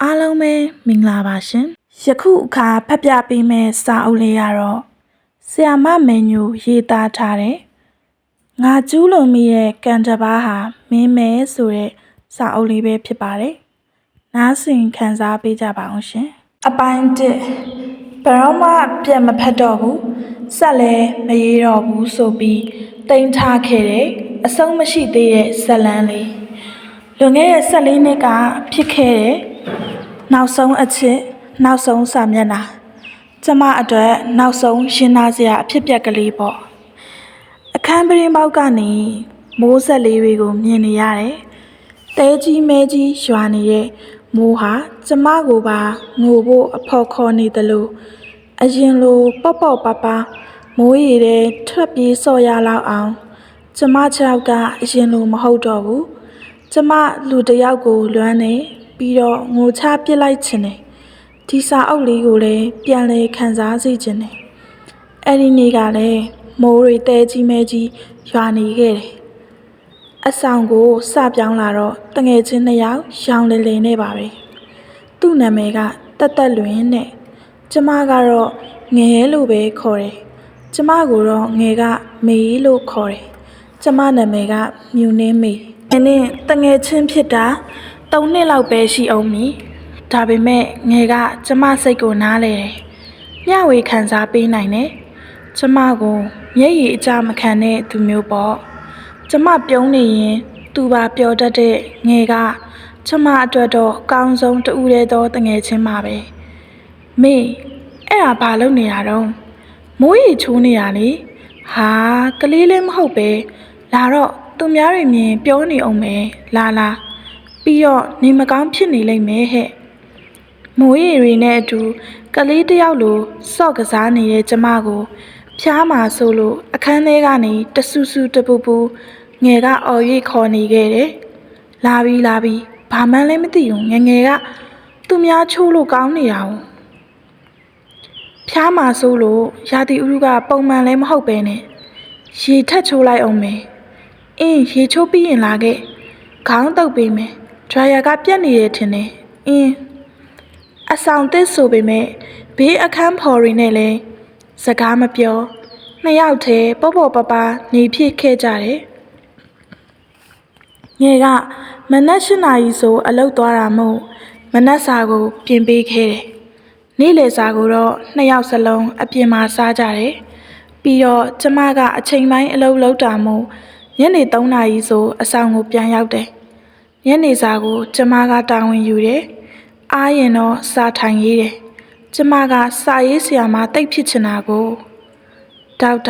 အားလုံးပဲမင်္ဂလာပါရှင်။ယခုအခါဖတ်ပြပေးမယ့်စာအုပ်လေးကတော့ဆရာမမယ်ညိုရေးသားထားတဲ့ငါကျူးလွန်မိတဲ့ကံတစ်ပါးဟာမင်းမဲဆိုတဲ့စာအုပ်လေးပဲဖြစ်ပါတယ်။နားဆင်ခံစားပေးကြပါအောင်ရှင်။အပိုင်း1ဘယ်တော့မှပြန်မဖတ်တော့ဘူး။ဆက်လည်းမရေးတော့ဘူးဆိုပြီးတိမ်ထားခဲ့တဲ့အဆုံးမရှိသေးတဲ့ဇတ်လမ်းလေး။လွန်ခဲ့တဲ့14နှစ်ကဖြစ်ခဲ့တဲ့နောက်ဆုံးအချက်နောက်ဆုံးစာမျက်နှာကျမအတွက်နောက်ဆုံးရင်နာစရာအဖြစ်အပျက်ကလေးပေါ့အခန်းပရင်းပေါက်ကနေမိုးဆက်လေးတွေကိုမြင်နေရတယ်တဲကြီးမဲကြီးရွာနေတဲ့မိုးဟာကျမကိုပါငိုဖို့အဖော်ခေါ်နေတယ်လို့အရင်လိုပေါ့ပေါ့ပါပါမိုးရီတဲ့ထွက်ပြေးစော်ရလောက်အောင်ကျမခြေထောက်ကအရင်လိုမဟုတ်တော့ဘူးကျမလူတစ်ယောက်ကိုလွမ်းနေပြီးတော့ငိုချပစ်လိုက်ခြင်းနဲ့ဒီစာအုပ်လေးကိုလည်းပြန်လည်ခံစားစေခြင်းနဲ့အဲ့ဒီနေ့ကလည်းမိုးတွေတဲကြီးမဲကြီးရွာနေခဲ့တယ်အဆောင်ကိုစပြောင်းလာတော့တငယ်ချင်း2ယောက်ရောင်လေလေနဲ့ပါပဲသူ့နာမည်ကတက်လွင်နဲ့ကျမကတော့ငယ်လို့ပဲခေါ်တယ်ကျမကိုတော့ငယ်ကမေလို့ခေါ်တယ်ကျမနာမည်ကမြူနှင်းမေနဲ့တငယ်ချင်းဖြစ်တာ3နှစ်လောက်ပဲရှိအောင်မီဒါပေမဲ့ငယ်ကကျမစိတ်ကိုနားလေတယ်မျှဝေခံစားပေးနိုင်တယ်ကျမကိုမျက်ရည်အကျမခံတဲ့သူမျိုးပေါ့ကျမပြုံးနေရင်သူပါပျော်တတ်တဲ့ငယ်ကကျမအတွက်တော့အကောင်းဆုံးတူတဲ့သောတငယ်ချင်းပါပဲမေအဲ့ဒါဘာလုပ်နေတာတော့မိုးရီချိုးနေတာလေဟာကလေးလည်းမဟုတ်ပဲလာတော့သူများတွေမြင်ပြောနေအောင်မယ်လာပြီးတော့နေမကောင်းဖြစ်နေလိမ့်မယ်ဟဲ့မိုးရီတွေနဲ့အတူကလေးတယောက်လိုစော့ကစားနေတဲ့ကျမကိုဖျားမှာဆိုလို့အခန်းထဲကနေတဆူဆူတပူပူငယ်ကအော်၍ခေါ်နေခဲ့တယ်လာပြီဘာမှန်းလည်းမသိဘူးငယ်ကသူများချိုးလို့ကောင်းနေတာ哦ဖျားမှာဆိုလို့ရာသီဥတုကပုံမှန်လည်းမဟုတ်ပဲနဲ့ရေထက်ချိုးလိုက်အောင်မယ်ရေချိုးပြီးရင်လာခဲ့ခေါင်းတုပ်ပေးမယ်ဒရိုင်ယာကပြတ်နေတယ်ထင်တယ်အဆောင်သစ်ဆိုပေမဲ့ဘေးအခန်းဖော်တွေနဲ့လည်းစကားမပြော2ယောက်တည်းပေါ့ပပနေဖြစ်ခဲ့ကြတယ်ငယ်ကမနက်8 နာရီဆိုအလုပ်သွားတာမို့မနက်စာကိုပြင်ပေးခဲ့တယ်နေ့လယ်စာကိုတော့2ယောက်စလုံးအပြင်မှာစားကြတယ်ပြီးတော့ကျမကအချိန်ပိုင်းအလုပ်လုပ်တာမို့ညနေ3 နာရီဆိုအဆောင်ကိုပြန်ရောက်တယ်ညနေစာကိုကျမကတာဝန်ယူတယ်အားရင်တော့စာထိုင်ရေးတယ်ကျမကစာရေးဆရာမတိတ်ဖြစ်ချင်တာကိုတောက်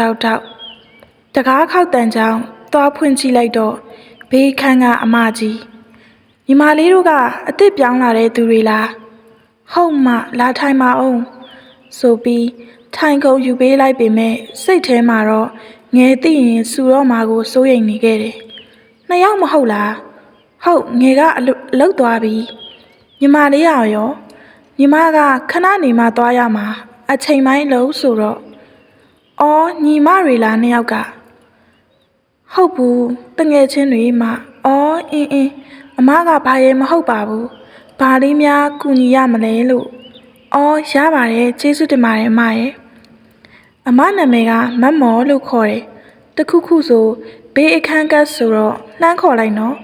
တကားခောက်တန်ကြောင်သွားဖွင့်ကြည့်လိုက်တော့ဘေးခန်းကအမကြီးညီမလေးတို့ကအစ်စ်ပြောင်းလာတဲ့သူတွေလားဟုတ်မှလာထိုင်ပါအောင်ဆိုပြီးထိုင်ကုန်ယူပေးလိုက်ပေမဲ့စိတ်ထဲမှာတော့ငယ်သိရင်စူတော့မှာကိုစိုးရိမ်နေခဲ့တယ်2ယောက်မဟုတ်လားဟုတ်ငယ်ကအလုပ်သွားပြီညီမလေးရောညီမကခဏနေမှသွားရမှာအချိန်ပိုင်းလို့ဆိုတော့အော်ညီမတွေလား2ယောက်ကဟုတ်ဘူးတငယ်ချင်းတွေမှအော်အင်းအမကဘာရဲမဟုတ်ပါဘူးဘာလေးများကူညီရမလဲလို့အော်ရပါတယ်ကျေးဇူးတင်ပါတယ်အမရဲ့အမနာမည်ကမတ်မော်လို့ခေါ်တယ်တခုခုဆိုဘေးအခန်းကတ်ဆိုတော့လှမ်းခေါ်လိုက်နော်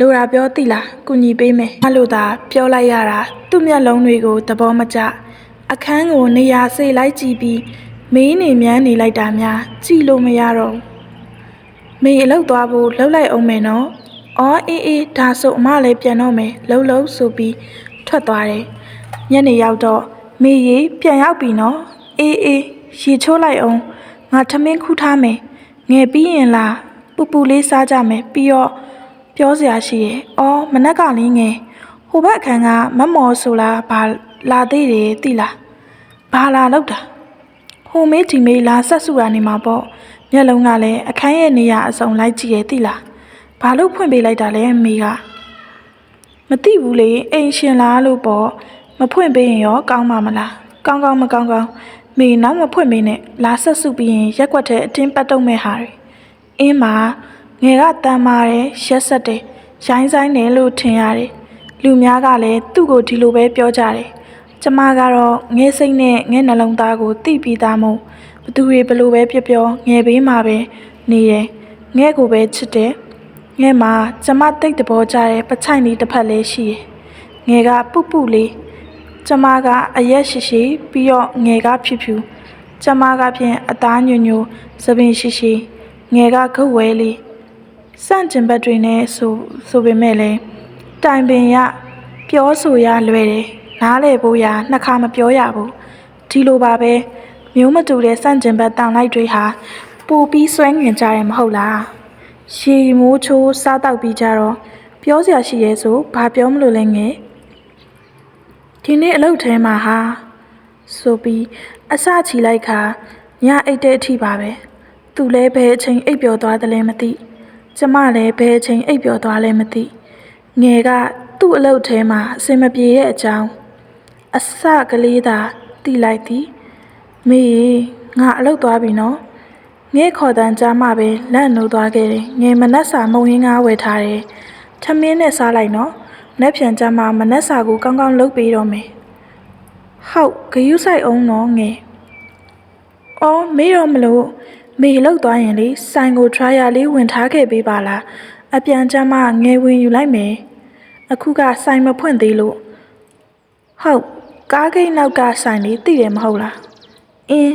လိုတာပြောသိလားကူညီပေးမယ်အဲ့လိုသာပြောလိုက်ရတာသူ့မျက်လုံးတွေကိုသဘောမကျအခန်းကိုနေရာစေးလိုက်ကြည့်ပြီးမေးနေမြန်းနေလိုက်တာများကြည့်လို့မရတော့မေအလုပ်သွားဖို့လှုပ်လိုက်အောင်မယ်နော်အော်အေးဒါဆိုအမလည်းပြန်တော့မယ်လှုပ်ဆိုပြီးထွက်သွားတယ်ညနေရောက်တော့မေရေပြန်ရောက်ပြီနော်အေးရေချိုးလိုက်အောင်ငါထမင်းခူးထားမယ်ငယ်ပြီးရင်လားပူလေးစားကြမယ်ပြီးတော့ပြောစရာရှိတယ်။အော်မနက်ကလေးငယ်ဟိုဘက်အခန်းကမမော်ဆိုလားဘာလာသေးတယ်သိလား။ဘာလာလောက်တာ။ဟိုမေးဒီမေးလာဆက်စုရနေမှာပေါ့။မျက်လုံးကလည်းအခန်းရဲ့နေရာအစုံလိုက်ကြည့်ရဲ့သိလား။ဘာလို့ဖွင့်ပေးလိုက်တာလဲမေက။မသိဘူးလေအိမ်ရှင်လားလို့ပေါ့မဖွင့်ပေးရင်ရောကောင်းပါမလား။ကောင်းမကောင်းမေနောက်မဖွင့်ပေးနဲ့လာဆက်စုပြီးရင်ရက်ွက်တဲ့အတင်းပတ်တုံးမဲ့ဟာတွေ။အင်းမာငယ်ကတမ်းမာတယ်ရက်ဆက်တယ်ရိုင်းဆိုင်တယ်လို့ထင်ရတယ် လူများကလည်းသူ့ကိုဒီလိုပဲပြောကြတယ်ကျမကတော့ငဲစိတ်နဲ့ငဲနှလုံးသားကိုတိပြီးသားမို့ဘသူတွေဘလို့ပဲပြောငဲဘေးမှာပဲနေတယ်ငဲကိုပဲချစ်တယ်ငဲမှာကျမတိတ်တဘောကြတဲ့ပချိုင်လေးတစ်ဖက်လေးရှိတယ်ငဲကပုပုလေးကျမကအရက်ရှိရှိပြီးတော့ငဲကဖြူဖြူကျမကဖြင့်အသားညိုညိုသပင်ရှိရှိငဲကဂုတ်ဝဲလေးစန့်ကျင်ဘက်တွေနဲ့ဆိုပေမဲ့လည်းတိုင်ပင်ရပြောဆိုရလွယ်တယ်နားလေဖို့ရနှစ်ခါမပြောရဘူးဒီလိုပါပဲမျိုးမတူတဲ့စန့်ကျင်ဘက်တောင်လိုက်တွေဟာပိုပြီးဆွဲငင်ကြတယ်မဟုတ်လားရှည်မိုးချိုးစားတောက်ပြီးကြတော့ပြောစရာရှိရဲဆိုဘာပြောမလို့လဲငယ်ဒီနေ့အလုပ်ထဲမှာဟာဆိုပြီးအစချီလိုက်ခါညအိတ်တဲ့အထိပါပဲသူလည်းဘယ်အချိန်အိပ်ပျော်သွားတယ်လဲမသိကျမလည်းဘယ်အချိန်အိပ်ပျော်သွားလဲမသိငယ်ကသူ့အလုပ်ထဲမှာအစင်မပြေတဲ့အကြောင်းအစကလေးသာတီးလိုက်သည်မေငါအလုပ်သွားပြီနော်ငဲခေါ်တန်းကြားမှပဲလက်နိုးသွားခဲ့တယ်ငယ်မနက်စာမုံရင်းကားဝယ်ထားတယ်ထမင်းနဲ့စားလိုက်နော်လက်ဖြန်ကြမှာမနက်စာကိုကောင်းကောင်းလုပ်ပေးတော့မယ်ဟုတ်ဂယုဆိုင်အောင်နော်ငယ်အော်မေးတော့မလို့မေလောက်သွားရင်လေဆိုင်ကို trial လေးဝင်ထားခဲ့ပေးပါလားအပြန်ကြမှာငယ်ဝင်ယူလိုက်မယ်အခုကဆိုင်မဖွင့်သေးလို့ဟုတ်ကားဂိတ်နောက်ကဆိုင်လေးသိတယ်မဟုတ်လားအင်း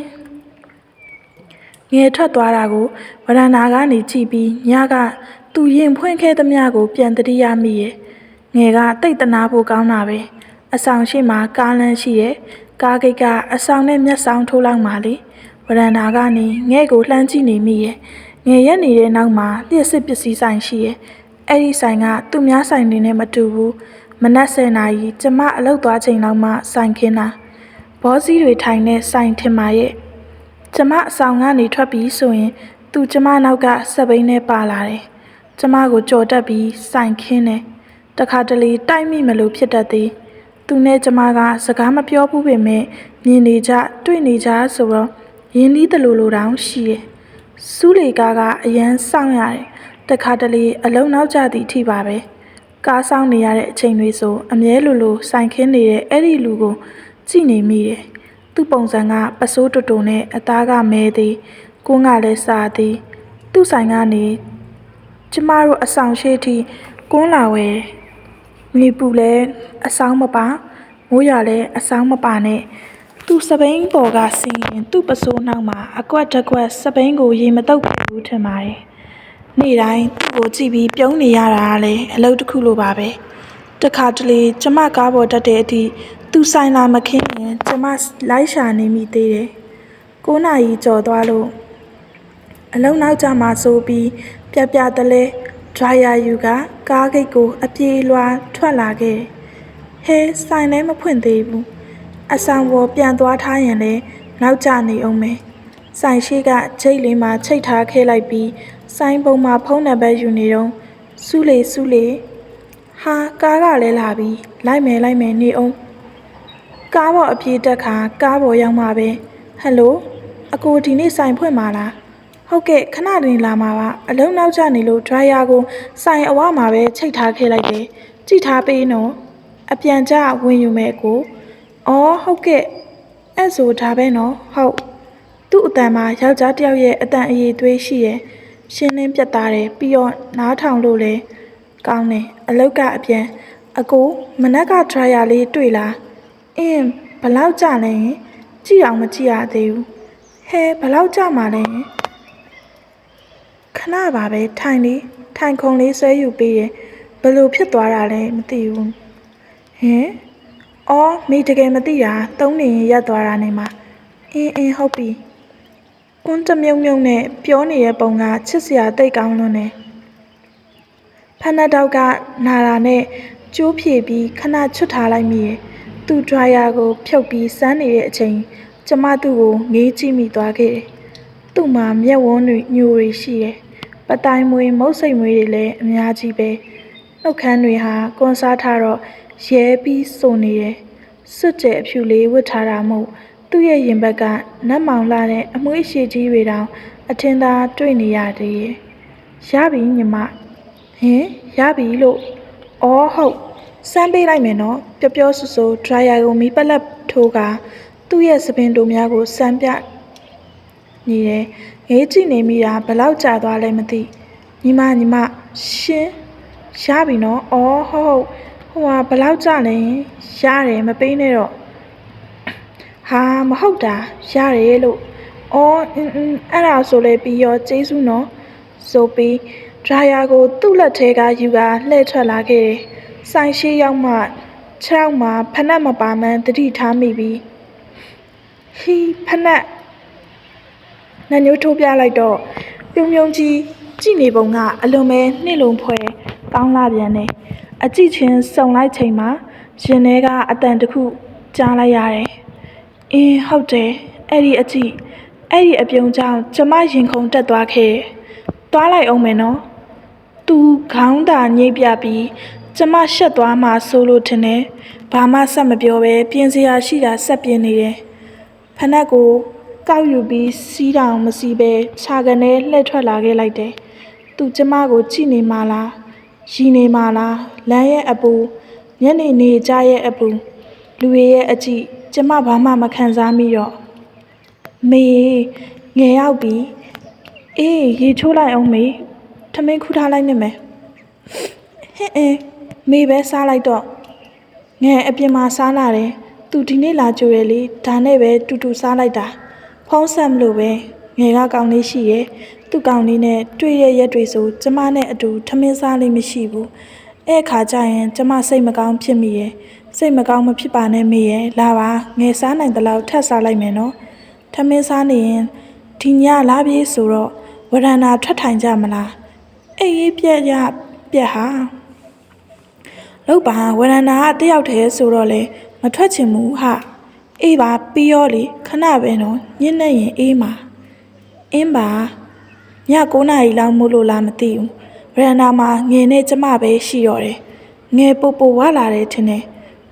ငယ်ထွက်သွားတာကိုဝရဏာကနေကြည့်ပြီးညကသူရင်ဖွင့်ခဲ့သမျှကိုပြန်တတိယမိရဲ့ငယ်ကတိတ်တနာဖို့ကောင်းတာပဲအဆောင်ရှိမှကားလမ်းရှိရဲ့ကားဂိတ်ကအဆောင်နဲ့မျက်စောင်းထိုးလောက်မှလေဝရဏာကနေငဲ့ကိုလှမ်းကြည့်နေမိရဲ့ငယ်ရက်နေတဲ့နောက်မှာလျှက်စစ်ပစ္စည်းဆိုင်ရှိရဲ့အဲ့ဒီဆိုင်ကသူ့များဆိုင်တွေနဲ့မတူဘူးမနက်10 နာရီကျမအလုပ်သွားချိန်လောက်မှဆိုင်ခင်းတာဘောစီးတွေထိုင်နေဆိုင်ထင်ပါရဲ့ကျမအဆောင်ကနေထွက်ပြီးဆိုရင်သူကျမနောက်ကစက်ဘိန်းနဲ့ပါလာတယ်ကျမကိုကြော်တက်ပြီးဆိုင်ခင်းတယ်တခါတလေတိုက်မိမလို့ဖြစ်တတ်သည်သူနဲ့ကျမကစကားမပြောဘူးပေမဲ့မြင်နေကြတွေ့နေကြဆိုတော့ရင်းနှီးတလူလိုတောင်ရှိရဲ့စူးလေကားကအရန်စောင့်ရတယ်တခါတလေအလုံးနောက်ကျသည့်အထိပါပဲကားဆောင်နေရတဲ့အချိန်တွေဆိုအမြဲလိုဆိုင်ခင်းနေတဲ့အဲ့ဒီလူကိုကြည့်နေမိတယ်သူ့ပုံစံကပစိုးတူတူနဲ့အသားကမဲသည်ကွန်းကလည်းစားသည်သူ့ဆိုင်ကနေကျမတို့အဆောင်ရှိထိကွန်းလာဝဲမြေပူလည်းအဆောင်မပါမိုးရွာလည်းအဆောင်မပါနဲ့သူ့စပိန်ပေါ်ကဆင်းရင်သူ့ပစိုးနောက်မှာအကွက်တစ်ကွက်စပိန်ကိုရေမတုပ်ဘူးထင်ပါတယ်နေ့တိုင်းသူ့ကိုကြည့်ပြီးပြုံးနေရတာလည်းအလုပ်တစ်ခုလိုပါပဲတခါတလေကျမကားပေါ်တက်တဲ့အထိသူဆိုင်လာမခင်းရင်ကျမလိုက်ရှာနေမိသေးတယ်9 နာရီကျော်သွားလို့အလုံးနောက်ကျမှဆိုပြီးပြတလဲဒရိုင်ယာယူကကားဂိတ်ကိုအပြေးလွှာထွက်လာခဲ့ဟဲဆိုင်လည်းမဖွင့်သေးဘူးအဆောင်ပေါ်ပြန်သွားထားရင်လည်းနောက်ကျနေအောင်မယ်ဆိုင်ရှိကချိတ်လေးမှာချိတ်ထားခဲ့လိုက်ပြီးဆိုင်ပုံမှာဖုန်းနံပါတ်ယူနေတော့စူးလေဟာကားကလည်းလာပြီလိုက်မယ်နေအောင်ကားပေါ်အပြေးတက်ခါကားပေါ်ရောက်မှပဲဟယ်လိုအကိုဒီနေ့ဆိုင်ဖွင့်မှာလားဟုတ်ကဲ့ခဏတွင်လာမှာပါအလုံးနောက်ကျနေလို့ဒရိုင်ယာကိုဆိုင်အဝမှာပဲချိတ်ထားခဲ့လိုက်တယ်ကြည့်ထားပေးနော်အပြန်ကျဝင်ယူမယ်ကိုအော်ဟုတ်ကဲ့အဲ့ဆိုဒါပဲနော်ဟုတ်သူ့အတန်မှာယောက်ျားတစ်ယောက်ရဲ့အတန်အရည်သွေးရှိရဲ့ရှင်းလင်းပြတ်သားတယ်ပြီးတော့နားထောင်လို့လည်းကောင်းတယ်အလုတ်ကအပြန်အကိုမနက်ကဒရိုင်ယာလေးတွေ့လားအင်းဘလောက်ကြလဲကြည့်အောင်မကြည့်ရသေးဘူးဟဲဘလောက်ကြမှာလဲခဏပါပဲထိုင်ခုံလေးဆွဲယူပေးတယ်ဘယ်လိုဖြစ်သွားတာလဲမသိဘူးဟင်အော်မိတကယ်မသိတာသုံးနေရင်ရက်သွားတာနေမှာအင်းဟုတ်ပြီကွန်းတမြုံနဲ့ပြောနေတဲ့ပုံကချစ်စရာတိတ်ကောင်းလွန်းတယ်ဖက်နှက်တောက်ကနာတာနဲ့ကျိုးဖြေပြီးခဏချွတ်ထားလိုက်မိရဲ့သူ့ဒရိုင်ယာကိုဖြုတ်ပြီးစမ်းနေတဲ့အချိန်ကျမသူ့ကိုငေးကြည့်မိသွားခဲ့တယ်သူ့မှာမျက်ဝန်းတွေညိုတွေရှိတယ်ပတိုင်မွေမုတ်စိတ်မွေတွေလည်းအများကြီးပဲနှုတ်ခမ်းတွေဟာကွန်ဆာထားတော့ရဲပြီးစိုနေတယ်စွတ်ကျဲအဖြူလေးဝတ်ထားတာမို့သူ့ရဲ့ရင်ဘက်ကနတ်မောင်လာတဲ့အမွှေးရှည်ကြီးတွေတောင်အထင်သာတွေ့နေရတယ်ရပြီညီမဟင်ရပြီလို့အော်ဟုတ် စမ်းပေးလိုက်မယ်နော်ပျော့ပျော့ဆူဆူဒရိုင်ယာကိုမီးပလက်ထိုးကသူ့ရဲ့စပင်တို့များကိုစမ်းပြနေတယ်ငေးကြည့်နေမိတာဘလောက်ကြာသွားလဲမသိညီမရှင်ရပြီနော်အော်ဟုတ်ဟိုဟာဘလောက်ကြာလဲရတယ်မပေးနဲ့တော့ဟာမဟုတ်တာရတယ်လို့အော်အဲ့ဒါဆိုလေပြီးရောကျေးဇူးနော်ဆိုပြီးဒရိုင်ယာကိုသူ့လက်ထဲကယူကလှည့်ထွက်လာခဲ့တယ်ဆိုင်ရှိရောက်မှခြေထောက်မှာဖနက်မပါမှန်းသတိထားမိပြီးဟီဖနက်နှညိုးထိုးပြလိုက်တော့ပြုံပြုံကြီးကြည့်နေပုံကအလွန်ပဲနှိမ့်လုံဖွဲကောင်းလာပြန်တယ်အကြည့်ချင်းစုံလိုက်ချိန်မှာရင်ထဲကအတန်တစ်ခုကြားလိုက်ရတယ်အင်းဟုတ်တယ်အဲ့ဒီအကြည့်အဲ့ဒီအပြုံကြောင့်ကျမရင်ခုန်တက်သွားခဲ့သွားလိုက်အောင်မယ်နော်သူခေါင်းသာညှိပြပြီးကျမရှက်သွားမှဆိုလို့ထင်တယ်ဘာမှဆက်မပြောပဲပြင်းစရာရှိတာဆက်ပြင်းနေတယ်ဖနက်ကိုကောက်ယူပြီးစီးတောင်မစီးပဲခြာကနေလှည့်ထွက်လာခဲ့လိုက်တယ်သူကျမကိုကြည့်နေမှလားရီနေမှလားလမ်းရဲ့အပူညနေနေကြရဲ့အပူလူရဲ့အကြည့်ကျမဘာမှမခံစားမိတော့မေငယ်ရောက်ပြီအေးရေချိုးလိုက်အောင်မေထမင်းခူးထားလိုက်နေမယ်ဟင်းမေပဲစားလိုက်တော့ငယ်အပြင်မှာစားလာတယ်သူဒီနေ့လာကြိုရလေဒါနဲ့ပဲတူတူစားလိုက်တာဖုံးဆက်မလို့ပဲငယ်ကကောင်းလေးရှိရဲ့သူ့ကောင်းလေးနဲ့တွေ့ရရက်တွေဆိုကျမနဲ့အတူထမင်းစားလေးမရှိဘူးအဲ့ခါကျရင်ကျမစိတ်မကောင်းဖြစ်မိရဲ့စိတ်မကောင်းမဖြစ်ပါနဲ့မေရဲ့လာပါငယ်စားနိုင်တဲ့လောက်ထပ်စားလိုက်မယ်နော်ထမင်းစားနေရင်ဒီညလာပြေးဆိုတော့ဝရဏာထွက်ထိုင်ကြမလားအေးရေးပြက်ဟာလောက်ပါဝရဏာကတယောက်တည်းဆိုတော့လေမထွက်ချင်ဘူးဟာအေးပါပြီးရောလေခဏပဲနော်ညနေရင်အေးမှာအင်းပါည9 နာရီလောက်မို့လို့လားမသိဘူးဝရဏာမှာငယ်နဲ့ကျမပဲရှိတော့တယ်ငယ်ပိုဝလာတယ်ထင်တယ်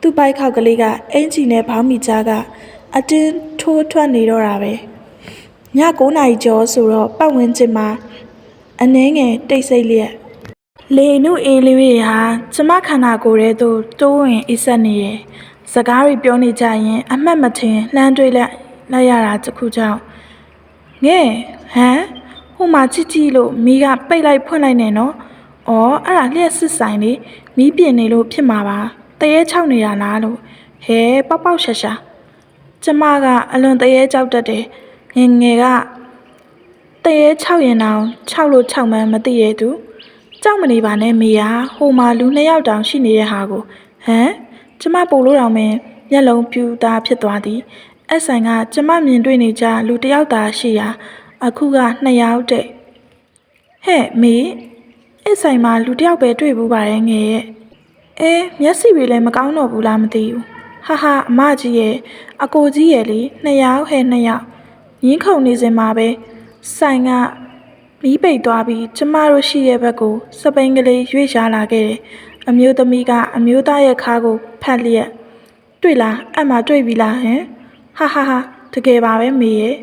သူ့ဘိုက်ခောက်ကလေးကအင်ဂျီနဲ့ဘောင်းမီကြားကအတင်းထိုးထွက်နေတော့တာပဲည9 နာရီကျော်ဆိုတော့ပတ်ဝန်းကျင်မှာအနှင်းငယ်တိတ်ဆိတ်လျက်လေနုအေးလေးတွေဟာကျမခန္ဓာကိုယ်ထဲသို့တိုးဝင်အိပ်စက်နေတယ်စကားတွေပြောနေကြရင်အမှတ်မထင်လှမ်းတွေးလိုက်ရတာတစ်ခုကြောင့်ငဲ့ဟမ်ဟိုမှာချစ်လို့မိကပိတ်လိုက်ဖွင့်လိုက်နေနော်အော်အဲ့ဒါလျှက်စစ်ဆိုင်လေမီးပြင်နေလို့ဖြစ်မှာပါတရေချောက်နေတာလားလို့ဟဲပေါက်ရှာရှာကျမကအလွန်တရေကြောက်တတ်တယ်ငယ်ကတရေချောက်ရင်တောင်ချောက်လို့ချောက်မှန်းမသိရဲ့သူကြောက်မနေပါနဲ့မေယာဟိုမှာလူ2 ယောက်တောင်ရှိနေတဲ့ဟာကိုဟမ်ကျမပို့လို့တောင်မင်းမျက်လုံးပြူသားဖြစ်သွားသည်အဲ့ဆိုင်ကကျမမြင်တွေ့နေကြလူ1 ယောက်သာရှိရာအခုက2 ယောက်တဲ့ဟဲ့မေအဲ့ဆိုင်မှာလူ1 ယောက်ပဲတွေ့ဘူးပါတယ်ငယ်ရဲ့မျက်စိတွေလည်းမကောင်းတော့ဘူးလားမသိဘူးဟာအမကြီးရဲ့အကိုကြီးရဲ့လေ2 ယောက်ဟဲ့2 ယောက်ညင်းခုန်နေစင်မှာပဲဆိုင်ကမီးပိတ်သွားပြီးကျမတို့ရှိရဲ့ဘက်ကိုစပိန်ကလေးရွေ့ရှားလာခဲ့တယ်အမျိုးသမီးကအမျိုးသားရဲ့ခါကိုဖတ်လျက်တွေ့လားအဲ့မှာတွေ့ပြီလားဟင်ဟာတကယ်ပါပဲမေရဲ့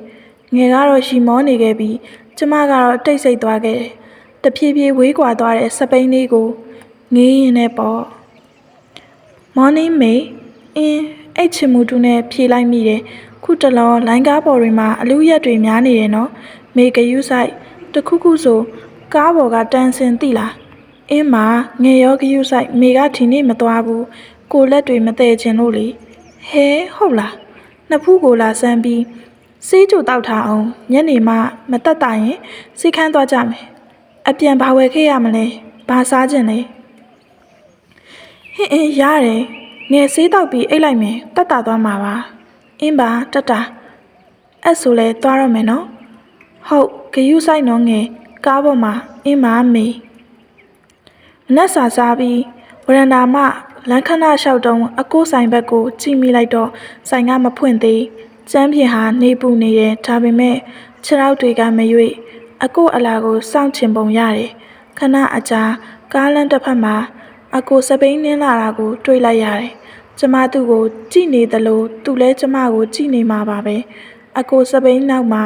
ငယ်ကတော့ရှီမောနေခဲ့ပြီးကျမကတော့တိတ်ဆိတ်သွားခဲ့တယ်တဖြည်းဖြည်းဝေးကွာသွားတဲ့စပိန်လေးကိုငေးရင်နဲ့ပေါ့ Morning မေအဲ့ချင်မှုတူနဲ့ဖြေလိုက်မိတယ်ခုတလောလိုင်းကားပေါ်တွေမှာအလူရက်တွေများနေတယ်နော်မေကယူဆိုင်တခုခုဆိုကားပေါ်ကတန်းစင်သိလားအင်းမငယ်ရောကယူဆိုင်မေကဒီနေ့မသွားဘူးကိုလက်တွေမတည့်ချင်လို့လေဟဲဟုတ်လားနှစ်ဖူးကိုလာစမ်းပြီးစေးကြိုတောက်ထားအောင်ညနေမှမတက်တာရင်စိတ်ခမ်းသွားကြမယ်အပြန်ဘာဝယ်ခဲ့ရမလဲဘာစားခြင်းလဲဟင်းရတယ်ငယ်စေးတောက်ပြီးအိတ်လိုက်မယ်တက်တာသွားမှာပါအင်းပါတက်တာအဲ့ဆိုလဲသွားရမယ်နော်ဟုတ်ဂယုဆိုင်နော်ငယ်ကားပေါ်မှာအင်းမမေနတ်စာစားပြီးဝရန္တာမလမ်းခဏလျှောက်တုံးအကိုဆိုင်ဘက်ကိုကြည့်မိလိုက်တော့ဆိုင်ကမဖွင့်သေးကျမ်းပြင်ဟာနေပူနေတယ်ဒါပေမဲ့ခြေထောက်တွေကမရွေ့အကိုအလာကိုစောင့်ချင်ပုံရတယ်ခဏအကြာကားလမ်းတစ်ဖက်မှာအကိုစပိန်နင်းလာတာကိုတွေ့လိုက်ရတယ်ကျမသူ့ကိုကြည့်နေသလိုသူလည်းကျမကိုကြည့်နေမှာပါပဲအကိုစပိန်နောက်မှာ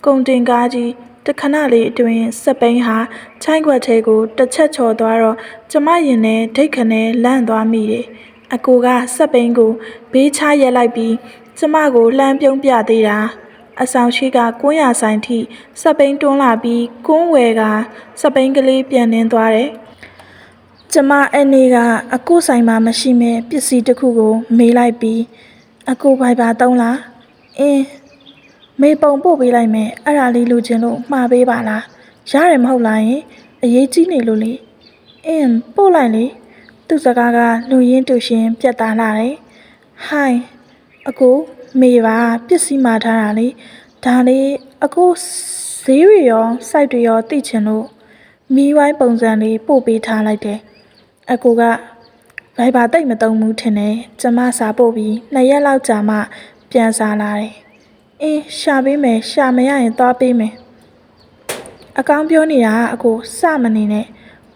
ကုန်တင်ကားကြီး တခဏလေးအတွင်းစက်ပိန်းဟာချိုင်းခွက်ထဲကိုတစ်ချက်ချော်သွားတော့ကျမရင်နဲ့ဒိတ်ခနဲ့လန့်သွားမိတယ်။အကိုကစက်ပိန်းကိုဘေးချရက်လိုက်ပြီးကျမကိုလှမ်းပြုံးပြသေးတာ။အဆောင်ရှိကကွန်းရဆိုင်ထိစက်ပိန်းတွန်းလာပြီးကွန်းဝယ်ကစက်ပိန်းကလေးပြန်နှင်းသွားတယ်။ကျမအဲ့နေ့ကအကိုဆိုင်မှာမရှိမဲ့ပစ္စည်းတစ်ခုကိုမေးလိုက်ပြီးအကိုဘိုင်ဘာသုံးလား။မေပုံပို့ပေးလိုက်မယ်အဲ့ဒါလေးလိုချင်လို့မှားပေးပါလားရတယ်မဟုတ်လားယင်အရေးကြီးနေလို့လေပို့လိုက်လေသူ့စကားကလူရင်းတူရှင်ပြတ်သားလာတယ်ဟိုင်းအကိုမေပါပစ္စည်းမှာထားတာလေဒါလေးအကိုဈေးတွေရောစိုက်တွေရောသိချင်လို့မီးဝိုင်းပုံစံလေးပို့ပေးထားလိုက်တယ်အကိုကဘိုင်ဘာတိတ်မတုံဘူးထင်တယ်ကျမစာပို့ပြီး2 ရက်လောက်ကြာမှပြန်စားလာတယ်ရှာပေးမယ်ရှာမရရင်သွားပေးမယ်အကောင်းပြောနေတာအကိုစမနေနဲ့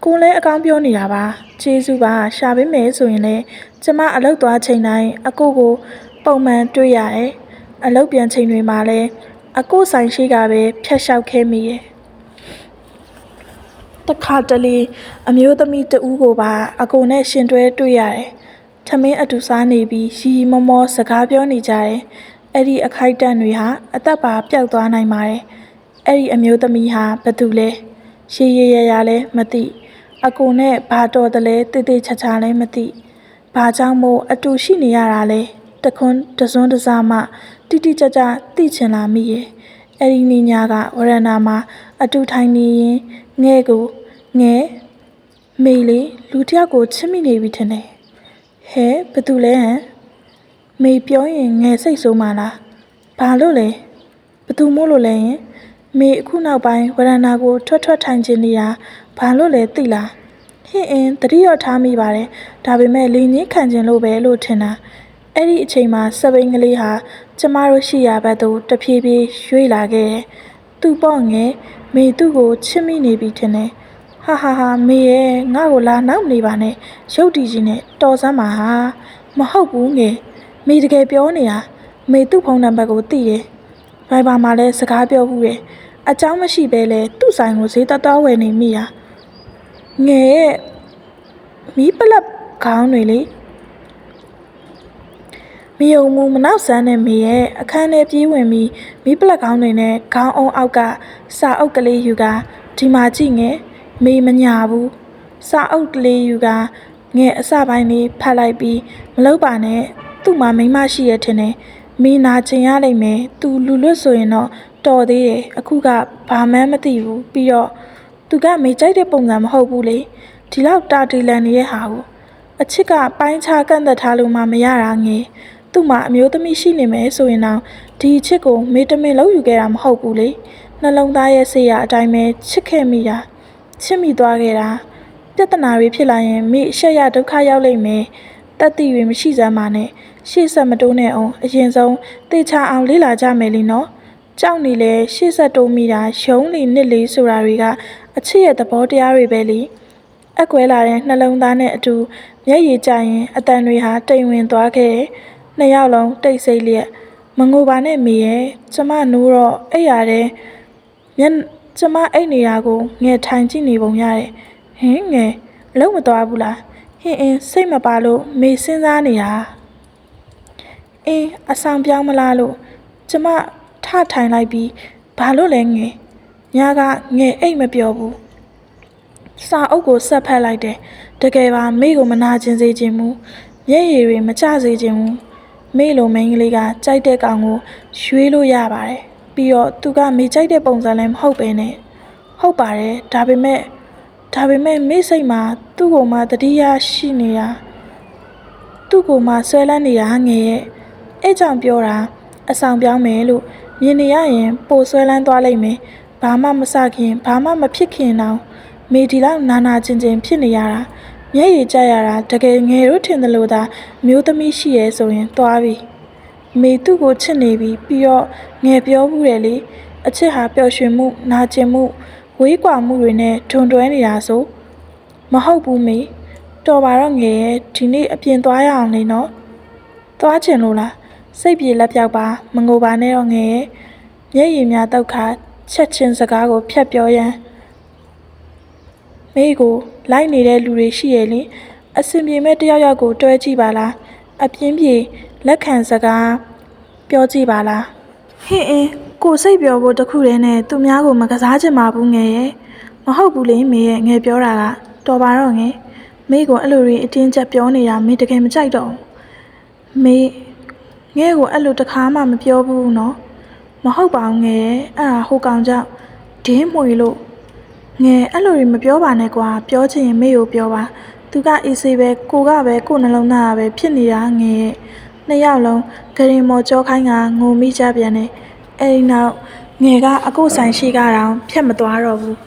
ကိုလည်းအကောင်းပြောနေတာပါကျေးဇူးပါရှာပေးမယ်ဆိုရင်လည်းကျမအလုပ်သွားချိန်တိုင်းအကိုကိုပုံမှန်တွေ့ရတယ်အလုပ်ပြန်ချိန်တွေမှာလည်းအကိုဆိုင်ရှိကပဲဖြတ်လျှောက်ခဲမိရဲ့တခါတလေအမျိုးသမီးတဦးကိုပါအကိုနဲ့ရှင်တွဲတွေ့ရတယ်ထမင်းအတူစားနေပြီးရီမောမောစကားပြောနေကြတယ်အဲ့ဒီအခိုက်အတန့်တွေဟာအသက်ပါပျောက်သွားနိုင်ပါတယ်အဲ့ဒီအမျိုးသမီးဟာဘသူလဲရှေးရရလည်းမသိအကိုနဲ့ဘာတော်တယ်လဲတိတိချာချာလည်းမသိဘာကြောင့်မို့အတူရှိနေရတာလဲတခွန်းတစွန်းတစားမှတိတိကျကျသိချင်လာမိရဲ့အဲ့ဒီနေ့ညကဝရဏာမှာအတူထိုင်နေရင်ငဲကိုငဲမေလေးလူတစ်ယောက်ကိုချစ်မိနေပြီထင်တယ်ဟဲဘသူလဲဟမ်မေပြောရင်ငယ်စိတ်ဆိုးမှလားဘာလို့လဲဘသူမို့လို့လဲရင်မေအခုနောက်ပိုင်းဝရဏာကိုထွက်ထိုင်ခြင်းနေတာဘာလို့လဲသိလားဟင်းတတိယထားမိပါတယ်ဒါပေမဲ့လင်းကြီးခံခြင်းလို့ပဲလို့ထင်တာအဲ့ဒီအချိန်မှာစပိန်ကလေးဟာကျမတို့ရှိရာဘက်သို့တဖြည်းဖြည်းရွေ့လာခဲ့တယ်သူ့ပေါ့ငယ်မေသူ့ကိုချစ်မိနေပြီထင်တယ်ဟာမေရဲ့ငါ့ကိုလာနောက်နေပါနဲ့ရုပ်တည်ကြီးနဲ့တော်စမ်းပါဟာမဟုတ်ဘူးငယ်မေတကယ်ပြောနေတာမေသူ့ဖုန်းနံပါတ်ကိုသိတယ်ဘိုင်ဘာမှာလည်းစကားပြောဘူးတယ်အเจ้าမရှိပဲလဲသူ့ဆိုင်ကိုဈေးတတော်ဝယ်နေမိတာငယ်ရဲ့မီးပလက်ခေါင်းတွေလေမယုံမှုမနောက်ဆန်းတဲ့မေရဲ့အခန်းထဲပြေးဝင်ပြီးမီးပလက်ခေါင်းတွေနဲ့ခေါင်းအောင်အောက်ကစာအုပ်ကလေးယူကဒီမှာကြည့်ငယ်မေမညာဘူးစာအုပ်ကလေးယူကငယ်အစပိုင်းလေးဖတ်လိုက်ပြီးမလုပ်ပါနဲ့သူ့မှာမိမရှိရထင်တယ်မေနာချင်ရလိမ့်မယ်သူလူလွတ်ဆိုရင်တော့တော်သေးတယ်အခုကဘာမှမသိဘူးပြီးတော့သူကမေကြိုက်တဲ့ပုံစံမဟုတ်ဘူးလေဒီလောက်တာတီလန်နေတဲ့ဟာကိုအချစ်ကပိုင်းခြားကန့်သက်ထားလို့မှမရတာငယ်သူ့မှာအမျိုးသမီးရှိနေမယ်ဆိုရင်တော့ဒီအချစ်ကိုမေတမင်လုံးယူခဲ့တာမဟုတ်ဘူးလေနှလုံးသားရဲ့စိတ်ရအတိုင်းပဲချစ်ခဲ့မိတာချစ်မိသွားခဲ့တာပြဿနာတွေဖြစ်လာရင်မေအရှက်ရဒုက္ခရောက်လိမ့်မယ်တတ်သိတွေမရှိစမ်းပါနဲ့ရှေ့ဆက်မတိုးနဲ့အောင်အရင်ဆုံးတေချာအောင်လေ့လာကြမယ်လीနော်ကြောက်နေလဲရှေ့ဆက်တိုးမိတာရုံးလေနှစ်လေဆိုတာတွေကအချစ်ရဲ့သဘောတရားတွေပဲလေအကွဲလာတဲ့နှလုံးသားနဲ့အတူမျက်ရည်ကျရင်အတန်တွေဟာတိမ်ဝင်သွားခဲ့တယ်နှစ်ယောက်လုံးတိတ်ဆိတ်လျက်မငိုပါနဲ့မေရဲ့ကျမနိုးတော့အဲ့ရတဲ့ကျမအိတ်နေတာကိုငယ်ထိုင်ကြည့်နေပုံရတယ်ဟင်းငယ်အလုံးမသွားဘူးလားစိတ်မပါလို့မေစဉ်းစားနေတာအဆောင်ပြောင်းမလားလို့ကျမထထိုင်လိုက်ပြီးဘာလို့လဲငယ်ညာကငယ်အိတ်မပြောဘူးစာအုပ်ကိုဆက်ဖက်လိုက်တယ်တကယ်ပါမေကိုမနာကျင်စေခြင်းမူမျက်ရည်တွေမကျစေခြင်းမူမေလိုမိန်းကလေးကကြိုက်တဲ့ကောင်ကိုရွေးလို့ရပါတယ်ပြီးတော့သူကမေကြိုက်တဲ့ပုံစံလည်းမဟုတ်ပဲနဲ့ဟုတ်ပါတယ်ဒါပေမဲ့မေစိတ်မှာသူ့ကိုမှတတိယရှိနေတာသူ့ကိုမှဆွဲလန်းနေတာငယ်ရဲ့အဲ့ကြောင့်ပြောတာအဆောင်ပြောင်းမယ်လို့မြင်နေရရင်ပိုဆွဲလန်းသွားလိမ့်မယ်ဘာမှမစခင်ဘာမှမဖြစ်ခင်တောင်မေဒီလောက်နာကျင်ဖြစ်နေရတာမျက်ရည်ကျရတာတကယ်ငယ်တို့ထင်တယ်လို့သာမျိုးသမီးရှိရဲဆိုရင်သွားပြီမေသူ့ကိုချစ်နေပြီပြီးတော့ငယ်ပြောဘူးတယ်လေအချစ်ဟာပျော်ရွှင်မှုနာကျင်မှုဝေးကွာမှုတွေနဲ့ထွန်တွဲနေတာဆိုမဟုတ်ဘူးမေတော်ပါတော့ငယ်ရဲ့ဒီနေ့အပြင်သွားရအောင်လေနော်သွားချင်လို့လားစိတ်ပြေလက်ပြောက်ပါမငိုပါနဲ့တော့ငယ်ရဲ့မျက်ရည်များတောက်ခါ ချက်ချင်းစကားကိုဖြတ်ပြောရန်မေကိုလိုက်နေတဲ့လူတွေရှိရဲ့လေအစင်ပြေမဲ့တယောက်ယောက်ကိုတွဲကြည့်ပါလားအပြင်းပြေလက်ခံစကားပြောကြည့်ပါလားဟင်းအင်းကိုစိတ်ပြောဖို့တခုတည်းနဲ့သူများကိုမကစားချင်ပါဘူးငယ်ရဲ့မဟုတ်ဘူးလေမေရဲ့ငယ်ပြောတာကတော်ပါတော့ငယ်မေကိုအဲ့လိုတွေအတင်းကျပ်ပြောနေတာမေတကယ်မကြိုက်တော့မေငယ်ကိုအဲ့လိုတခါမှမပြောဘူးနော်မဟုတ်ပါဘူးငယ်ရဲ့အဲ့ဒါဟိုကောင်ကြောင့်ဒင်းမွေလို့ငယ်အဲ့လိုတွေမပြောပါနဲ့ကွာပြောချင်ရင်မေကိုပြောပါသူကအေးဆေးပဲကိုကပဲကိုနှလုံးသားကပဲဖြစ်နေတာငယ်ရဲ့နှစ်ယောက်လုံးဂရင်မော်ကြောခိုင်းကငိုမိကြပြန်တယ်အဲ့ဒီနောက်ငယ်ကအကိုဆိုင်ရှိကတောင်ဖြတ်မသွားတော့ဘူး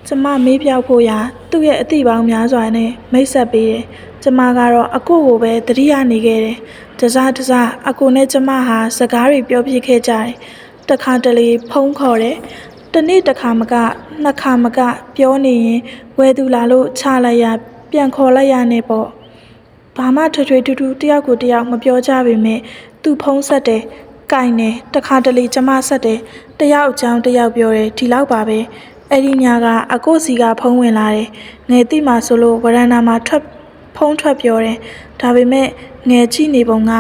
ကျမမေးပြောက်ဖို့ရာသူ့ရဲ့အသည့်ပေါင်းများစွာနဲ့မိတ်ဆက်ပေးတယ်ကျမကတော့အကိုကိုပဲတတိယနေခဲ့တယ်တစားအကိုနဲ့ကျမဟာစကားတွေပြောပြခဲ့ကြတယ်တခါတလေဖုန်းခေါ်တယ်တနေ့တစ်ခါမကနှစ်ခါမကပြောနေရင်ဝဲသူလာလို့ချလိုက်ရပြန်ခေါ်လိုက်ရနေပေါ့ဘာမှထွေထွေထူးထူးတယောက်ကိုတယောက်မပြောကြပေမဲ့သူဖုန်းဆက်တယ်ကင်တယ်တခါတလေကျမဆက်တယ်တယောက်အကြောင်းတယောက်ပြောတယ်ဒီလောက်ပါပဲအဲ့ဒီညကအကိုစီကဖုန်းဝင်လာတယ်ငယ်တိမှဆိုလို့ဝရန်နာမှာဖုန်းထွက်ပြောတယ်ဒါပေမဲ့ငယ်ကြည့်နေပုံက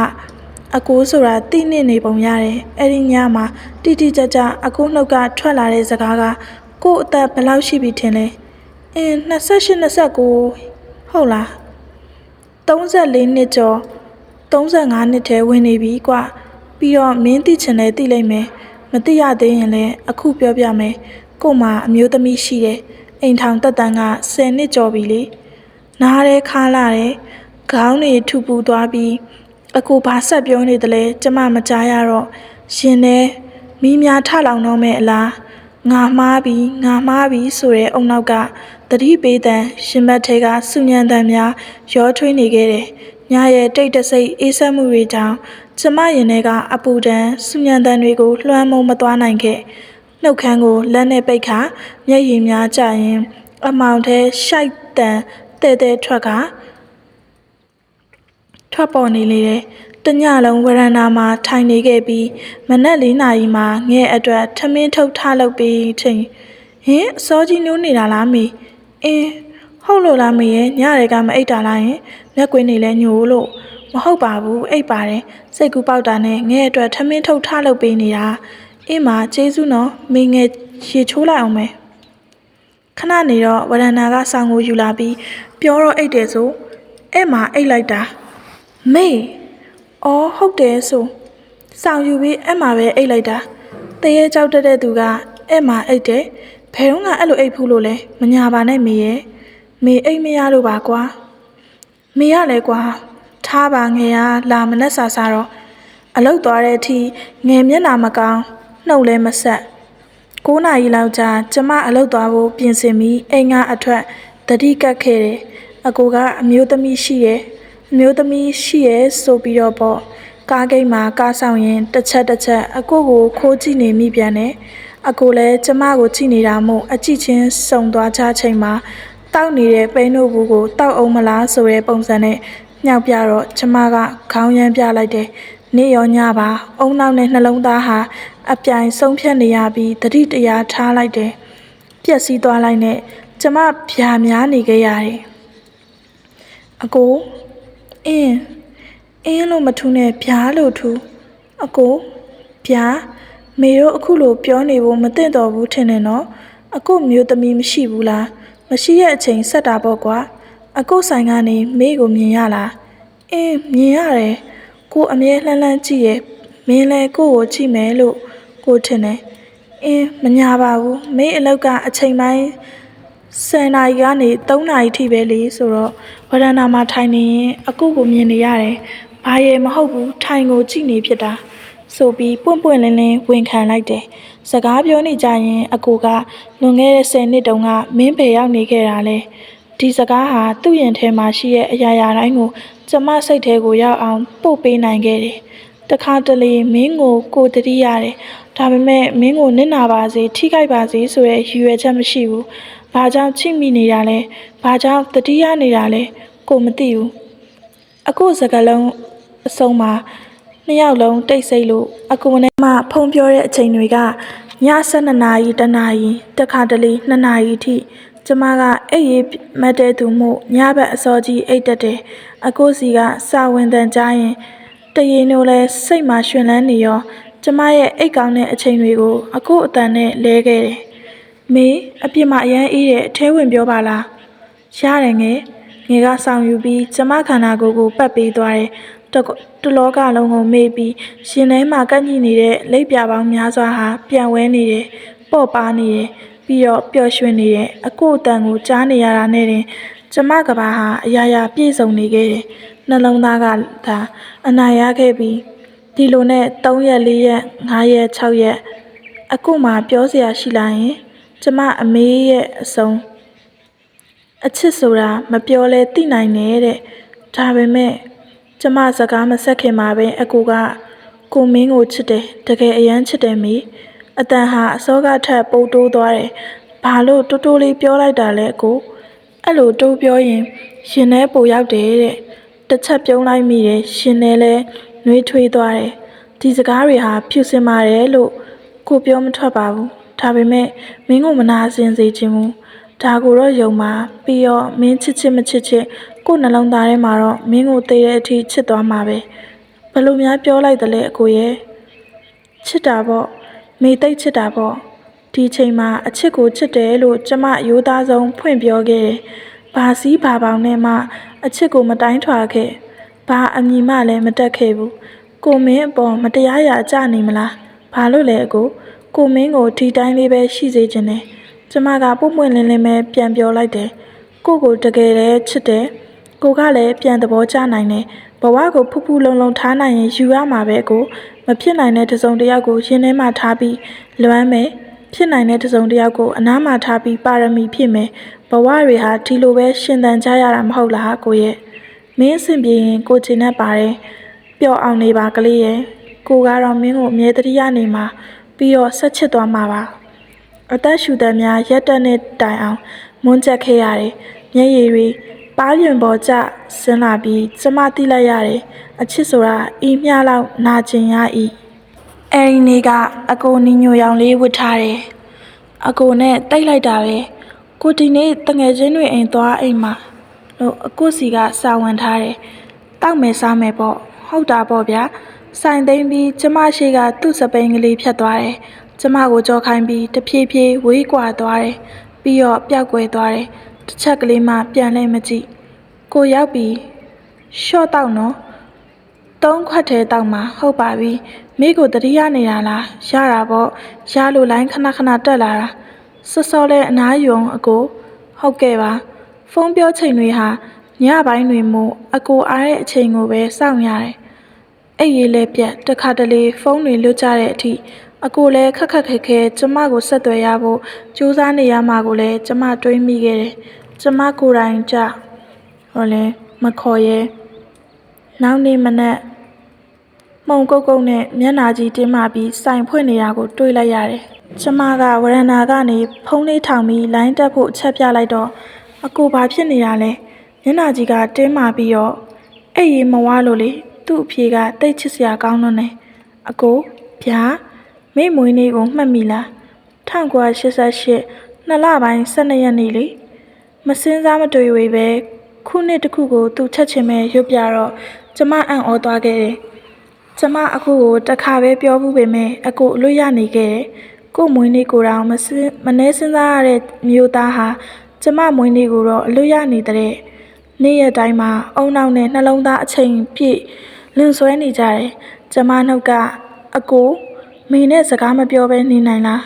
အကိုဆိုတာတိနေပုံရတယ်အဲ့ဒီညမှာတိကြအကိုနှုတ်ကထွက်လာတဲ့စကားကကို့အသက်ဘယ်လောက်ရှိပြီထင်လဲ28 29ဟုတ်လား34နှစ်ကျော်35နှစ်ထဲဝင်နေပြီကွပြီးတော့မင်းသိချင်လဲသိလိမ့်မယ်မသိရသေးရင်လည်းအခုပြောပြမယ်ကို့မှာအမျိုးသမီးရှိတယ်အိမ်ထောင်တက်တန်းက10နှစ်ကျော်ပြီလေနားရဲခါလာတယ်ခေါင်းတွေထူပူသွားပြီးအကိုဘာဆက်ပြောနေတယ်လဲကျမမကြားရတော့ရှင်နဲ့မီးများထလောင်တော့မဲ့အလားငါမှားပြီဆိုတဲ့အုံနောက်ကသတိပေးတန်ရှင်ဘတ်ထဲကစုညံတန်များရောထွေးနေခဲ့တယ်ညရဲ့တိတ်တဆိတ်အေးဆက်မှုတွေကြောင့်ကျမရင်ထဲကအပူဒဏ်စုညံတန်တွေကိုလွှမ်းမိုးမသွားနိုင်ခဲ့နှုတ်ခမ်းကိုလက်နဲ့ပိတ်ခါမျက်ရည်များကျရင်အမောင်ထဲရှိုက်တန်တဲထွက်ပေါ်နေလေတယ်တညလုံးဝရန်နာမှာထိုင်နေခဲ့ပြီးမနက်4 နာရီမှာငဲ့အတွက်ထမင်းထုတ်ထားလုပ်ပြီးချိန်ဟင်အစောကြီးနိုးနေတာလားမေဟုတ်လို့လားမေရဲ့ညရဲကမအိတ်တာလားယင်မျက်ကွင်းနေလဲညိုလို့မဟုတ်ပါဘူးအိတ်ပါတယ်စိတ်ကူးပေါက်တာနဲ့ငဲ့အတွက်ထမင်းထုတ်ထားလုပ်ပေးနေတာမကျေးဇူးနော်မေငယ်ရေချိုးလိုက်အောင်မယ်ခဏနေတော့ဝရန်နာကဆောင်းကိုယူလာပြီးပြောတော့အိတ်တယ်ဆိုအဲ့မှာအိတ်လိုက်တာမေဟုတ်တယ်ဆိုဆောင်းယူပြီးအဲ့မှာပဲအိတ်လိုက်တာတရေကြောက်တဲ့သူကအဲ့မှာအိတ်တယ်ဘယ်တော့ကအဲ့လိုအိတ်ဖူးလို့လဲမညာပါနဲ့မေရဲ့မေအိတ်မရလို့ပါကွာမေရလဲကွာထားပါငယ်ရလာမနဲ့စာတော့အလုတ်သွားတဲ့အထိငယ်မျက်နှာမကောင်းနှုတ်လဲမဆက်9 နာရီလောက်ကြာကျမအလုတ်သွားဖို့ပြင်ဆင်ပြီးအိမ်ကအထွက်တတိကတ်ခဲ့တယ်အကိုကအမျိုးသမီးရှိရဲ့ဆိုပြီးတော့ပေါ့ကားဂိတ်မှာကားဆောင်ရင်တစ်ချက်အကိုကိုခိုးကြည့်နေမိပြန်တယ်အကိုလည်းကျမကိုကြည့်နေတာမို့အကြည့်ချင်းစုံသွားချချိန်မှာတောက်နေတဲ့ပိန်းတို့ဘူးကိုတောက်အောင်မလားဆိုတဲ့ပုံစံနဲ့ညှောက်ပြတော့ကျမကခေါင်းရမ်းပြလိုက်တယ်နေ့ရောညပါအုံနောက်နဲ့နှလုံးသားဟာအပြိုင်ဆုံးဖြတ်နေရပြီးတတိတရားထားလိုက်တယ်ပျက်စီးသွားလိုက်နဲ့ကျမဗျာများနေခဲ့ရတယ်အကိုအင်းလို့မထူးနဲ့ဗျာလို့ထူးအကိုဗျာမေတို့အခုလိုပြောနေဖို့မသင့်တော်ဘူးထင်တယ်နော်အကိုမျိုးသမီးမရှိဘူးလားမရှိရဲ့အချိန်ဆက်တာပေါ့ကွာအကိုဆိုင်ကနေမေကိုမြင်ရလားမြင်ရတယ်ကိုအမြဲလှမ်းကြည့်ရဲ့မင်းလည်းကိုကိုကြည့်မယ်လို့ကိုထင်တယ်မညာပါဘူးမေအလောက်ကအချိန်ပိုင်း10 နာရီကနေ3 နာရီထိပဲလေဆိုတော့ဝရန်နာမှာထိုင်နေရင်အကိုကိုမြင်နေရတယ်ဘာရဲမဟုတ်ဘူးထိုင်ကိုကြည့်နေဖြစ်တာဆိုပြီးပွင့်လင်းဝန်ခံလိုက်တယ်စကားပြောနေကြရင်အကိုကလွန်ခဲ့တဲ့10 နှစ်တုန်းကမင်းဘယ်ရောက်နေခဲ့တာလဲဒီစကားဟာသူ့ရင်ထဲမှာရှိတဲ့အရာတိုင်းကိုကျမစိတ်ထဲကိုရောက်အောင်ပို့ပေးနိုင်ခဲ့တယ်တခါတလေမင်းကိုတတိရတယ်ဒါပေမဲ့မင်းကိုနစ်နာပါစေထိခိုက်ပါစေဆိုတဲ့ရည်ရွယ်ချက်မရှိဘူးဘာကြောင့်ချိမိနေတာလဲဘာကြောင့်တတိယနေတာလဲကိုမသိဘူးအခုစကားလုံးအဆုံးမှာ2 ယောက်လုံးတိတ်ဆိတ်လို့အကူနဲ့မှဖုံးပြောတဲ့အချိန်တွေက ည12နာရီ1နာရီတခါတလေ2နာရီထိကျမကအိပ်ရေးမတ်တဲ့သူမို့ညဘက်အစောကြီးအိတ်တက်တယ်အကိုစီကစာဝင်တန်ကြားရင်တရေနိုလဲစိတ်မှာရှင်လန်းနေရောကျမရဲ့အိတ်ကောင်းတဲ့အချိန်တွေကိုအကိုအတန်နဲ့လဲခဲ့တယ်မေအပြစ်မအရန်အေးတဲ့အထဲဝင်ပြောပါလားရတယ်ငယ်ကဆောင်ယူပြီးကျမခန္ဓာကိုယ်ကိုပတ်ပေးသွားတယ်တလောကလုံးကိုမေ့ပြီးရှင်ထဲမှာကန့်ညိနေတဲ့လိပ်ပြပေါင်းများစွာဟာပြန်ဝဲနေတယ်ပေါ့ပါနေတယ်ပြီးတော့ပျော်ရွှင်နေတယ်အကိုအတန်ကိုကြားနေရတာနဲ့တင်ကျမကဘာဟာအရာရာပြည့်စုံနေခဲ့တယ်နှလုံးသားကသာအနာရခဲ့ပြီးဒီလိုနဲ့3ရက်4ရက်5ရက်6ရက်အကိုမှပြောစရာရှိလာရင်ကျမအမေရဲ့အဆုံးအချစ်ဆိုတာမပြောလဲသိနိုင်တဲ့ဒါပေမဲ့ကျမစကားမဆက်ခင်မှာပဲအကိုကကိုမင်းကိုချစ်တယ်တကယ်အရန်ချစ်တယ်မေအတန်ဟာအစောကထပ်ပိုတိုးသွားတယ်ဘာလို့တိုးတိုးလေးပြောလိုက်တာလဲအကိုအဲ့လိုတိုးပြောရင်ရှင်ထဲပိုရောက်တယ်တဲ့တစ်ချက်ပြုံးလိုက်မိတယ်ရှင်ထဲလဲနှွေးထွေးသွားတယ်ဒီစကားတွေဟာဖြူစင်ပါတယ်လို့ကိုပြောမထွက်ပါဘူးဒါပေမဲ့မင်းကိုမနာစင်စေချင်ဘူးဒါကိုတော့ယုံပါပြီးတော့မင်းချစ်မချစ်ကိုနှလုံးသားထဲမှာတော့မင်းကိုသိတဲ့အထိချစ်သွားမှာပဲဘလို့များပြောလိုက်တယ်လေအကိုရဲ့ချစ်တာပေါ့မေသိချစ်တာပေါ့ဒီချိန်မှာအချစ်ကိုချစ်တယ်လို့ကျမရိုးသားဆုံးဖွင့်ပြောခဲ့တယ်ဘာစည်းဘာပေါင်းနဲ့မှအချစ်ကိုမတိုင်းထွာခဲ့ဘာအမည်မှလည်းမတက်ခဲ့ဘူးကိုမင်းအပေါ်မတရားရာကြနေမလားဘာလို့လဲအကိုမင်းကိုဒီတိုင်းလေးပဲရှိစေချင်တယ်ကျမကပုံပွင့်လင်းလင်းပဲပြန်ပြောလိုက်တယ်ကိုတကယ်လည်းချစ်တယ်ကိုကလည်းပြန်သဘောကျနိုင်တယ်ဘဝကိုဖူးဖူးလုံလုံထားနိုင်ရင်ယူရမှာပဲကိုမဖြစ်နိုင်တဲ့တစုံတစ်ယောက်ကိုရင်းထဲမှာထားပြီးလွမ်းမယ်ဖြစ်နိုင်တဲ့တစုံတစ်ယောက်ကိုအနားမှာထားပြီးပါရမီဖြစ်မယ်ဘဝတွေဟာဒီလိုပဲရှင်သန်ကြရတာမဟုတ်လားကိုရဲ့မင်းအဆင်ပြေရင်ကိုချင်တတ်ပါတယ်ပျော်အောင်နေပါကလေးရဲ့ကိုကတော့မင်းကိုအမြဲတမ်းရနေမှာပြီးတော့ဆက်ချစ်သွားမှာပါအသက်ရှူတဲ့များရက်တက်နဲ့တိုင်အောင်မွန်းချက်ခဲ့ရတယ်မျက်ရည်တွေပါးရင်ပေါ်ကျဆင်းလာပြီးကျမသိလိုက်ရတယ်အချစ်ဆိုတာဤမျှလောက်နာကျင်ရ၏အဲဒီနေ့ကအကိုနီညိုရောင်လေးဝတ်ထားတယ်အကိုနဲ့တိတ်လိုက်တာပဲကိုဒီနေ့တငယ်ချင်းတွေအိမ်သွားအိမ်မှာလို့အကိုစီကစာဝန်ထားတယ်တောက်မယ်စားမယ်ပေါ့ဟုတ်တာပေါ့ဗျာဆိုင်သိမ်းပြီးကျမရှိကသူ့စပိန်ကလေးဖြတ်သွားတယ်ကျမကိုကြောခိုင်းပြီးတဖြည်းဖြည်းဝေးကွာသွားတယ်ပြီးတော့ပျောက်ကွယ်သွားတယ်တစ်ချက်ကလေးမှပြန်လဲမကြည့်ကိုရောက်ပြီးရှော့တောက်နော်3ခွက်ထဲတောက်မှာဟုတ်ပါပြီမိကိုတတိယနေတာလားရတာပေါ့ရလို့လိုင်းခဏတက်လာတာစောလဲအနားယုံအကိုဟုတ်ကဲ့ပါဖုန်းပြောချိန်တွေဟာညပိုင်းတွေမို့အကိုအားတဲ့အချိန်ကိုပဲစောင့်ရတယ်အဲ့ရေးလဲပြတ်တခါတလေဖုန်းတွေလွတ်ကြတဲ့အထိအကိုလည်းခက်ခဲကျမကိုဆက်သွယ်ရဖို့ကြိုးစားနေရမှာကိုလည်းကျမတွေးမိခဲ့တယ်ကျမကိုယ်တိုင်ကြဟောလဲမခေါ်ရဲနောက်နေ့မနက်မှုံကုတ်နဲ့မျက်နှာကြီးတင်းမာပြီးစိုင်ဖွင့်နေတာကိုတွေးလိုက်ရတယ်ကျမကဝရဏာကနေဖုန်းလေးထောင်ပြီးလိုင်းတက်ဖို့အချက်ပြလိုက်တော့အကိုဘာဖြစ်နေတာလဲမျက်နှာကြီးကတင်းမာပြီးတော့အဲ့ရီမဝါလို့လေသူ့အဖြေကတိတ်ချစ်စရာကောင်းလို့နေအကိုဗျာမိမွေးနေ့ကိုမှတ်မိလား1988နှစ်လပိုင်း12ရက်နေ့လေမစင်းစားမတွေ့ဝေပဲခုနှစ်တစ်ခုကိုသူချက်ချင်းပဲရွတ်ပြတော့ကျမအံ့ဩသွားခဲ့တယ်ကျမအခုကိုတစ်ခါပဲပြောဘူးပေမဲ့အကိုအလွတ်ရနေခဲ့တယ်ကို့မွေးနေ့ကိုတော့မနှဲစင်းစားရတဲ့မျိုးသားဟာကျမမွေးနေ့ကိုတော့အလွတ်ရနေတဲ့နေ့ရက်တိုင်းမှာအုံနောက်နဲ့နှလုံးသားအချိန်ပြည့်လွန်ဆွဲနေကြတယ်ကျမနှုတ်ကအကိုမင်းနဲ့စကားမပြောဘဲနေနိုင်လား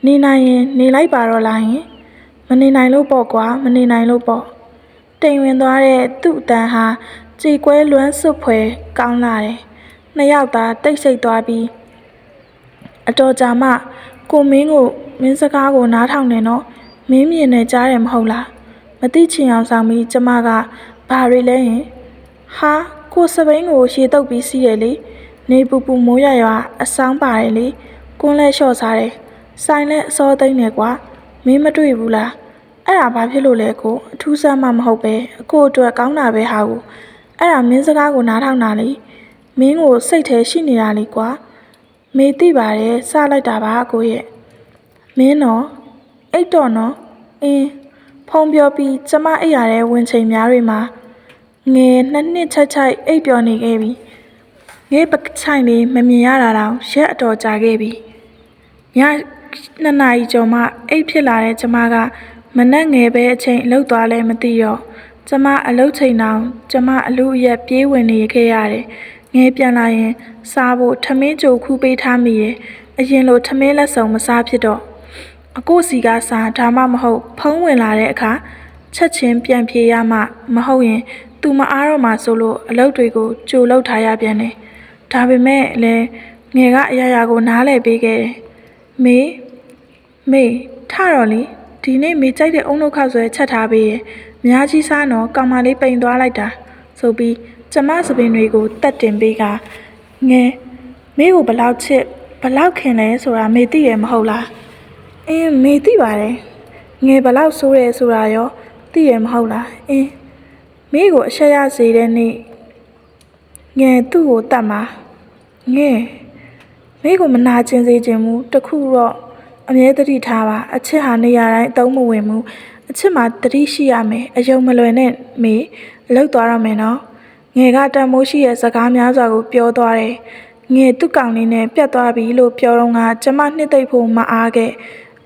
နေနိုင်ရင်နေလိုက်ပါတော့လားယင်မနေနိုင်လို့ပေါ့ကွာမနေနိုင်လို့ပေါ့တိမ်ဝင်သွားတဲ့သူ့အတန်ဟာကြည်ကွဲလွမ်းစွတ်ဖွယ်ကောင်းလာတယ်နှစ်ယောက်သားတိတ်ဆိတ်သွားပြီးအတော်ကြာမှကိုမင်းကိုမင်းစကားကိုနားထောင်နေတော့မင်းမြင်နေကြတယ်မဟုတ်လားမသိချင်အောင်ဆောင်ပြီးကျမကဘာတွေလဲယင်ဟာကိုစပိန်ကိုရေတုပ်ပြီးစီးတယ်လေနေပူမိုးရွာအဆောင်ပါတယ်လေကွန်းလဲလျှော့စားတယ်ဆိုင်လဲအစောသိမ့်နေကွာမင်းမတွေ့ဘူးလားအဲ့ဒါဘာဖြစ်လို့လဲကိုအထူးဆန်းမှမဟုတ်ပဲအကိုအတွက်ကောင်းတာပဲဟာကိုအဲ့ဒါမင်းစကားကိုနားထောင်တာလေမင်းကိုစိတ်ထဲရှိနေတာလေကွာမေသိပါတယ်စလိုက်တာပါအကိုရဲ့ မင်းနော်အိတ်တော့နော်ဖုံပြောပြီးကျမအိပ်ရတဲ့ဝင်ချိန်များတွေမှာငယ်နှစ်ချိုက်အိပ်ပျော်နေခဲ့ပြီငယ်ပချိုင်လေးမမြင်ရတာတော့ရက်အတော်ကြာခဲ့ပြီည2 နာရီကျော်မှအိပ်ဖြစ်လာတဲ့ကျမကမနက်ငယ်ပဲအချိန်အလုပ်သွားလဲမသိတော့ကျမအလုပ်ချိန်တောင်ကျမအလူအရက်ပြေးဝင်နေခဲ့ရတယ်ငယ်ပြန်လာရင်စားဖို့ထမင်းကြိုခူးပေးထားမိရဲ့အရင်လိုထမင်းလက်စုံမစားဖြစ်တော့အကိုစီကစားဒါမှမဟုတ်ဖုံးဝင်လာတဲ့အခါချက်ချင်းပြန်ပြေးရမှမဟုတ်ရင်သူမအားတော့မှဆိုလို့အလုပ်တွေကိုကြိုလုပ်ထားရပြန်တယ်ဒါပေမဲ့လည်းငယ်ကအရာရာကိုနားလည်ပေးခဲ့တယ်မေထတော့လေဒီနေ့မေကြိုက်တဲ့အုံနှုတ်ခောက်ဆွဲချက်ထားပေးရဲ့များကြီးစားတော့ကောင်မလေးပိန်သွားလိုက်တာဆိုပြီးကျမစပင်တွေကိုတက်တင်ပေးကငယ်မေကိုဘလောက်ချစ်ဘလောက်ခင်လဲဆိုတာမေသိရမဟုတ်လားမေသိပါတယ်ငယ်ဘလောက်ဆိုးတယ်ဆိုတာရောသိရမဟုတ်လားမေကိုအဆက်ရစေတဲ့နေ့ငယ်သူ့ကိုတတ်မှာငယ်မေကိုမနာကျင်စေခြင်းမူတခုတော့အမြဲတတိထားပါအချစ်ဟာနေရာတိုင်းအသုံးမဝင်ဘူးအချစ်မှာတတိရှိရမယ်အယုံမလွယ်နဲ့မေအလုပ်သွားရမယ်နော်ငယ်ကတန်မိုးရှိရဲ့စကားများစွာကိုပြောသွားတယ်ငယ်သူ့ကောင်လေးနဲ့ပြတ်သွားပြီလို့ပြောတော့ကကျမနှစ်သိမ့်ဖို့မအားခဲ့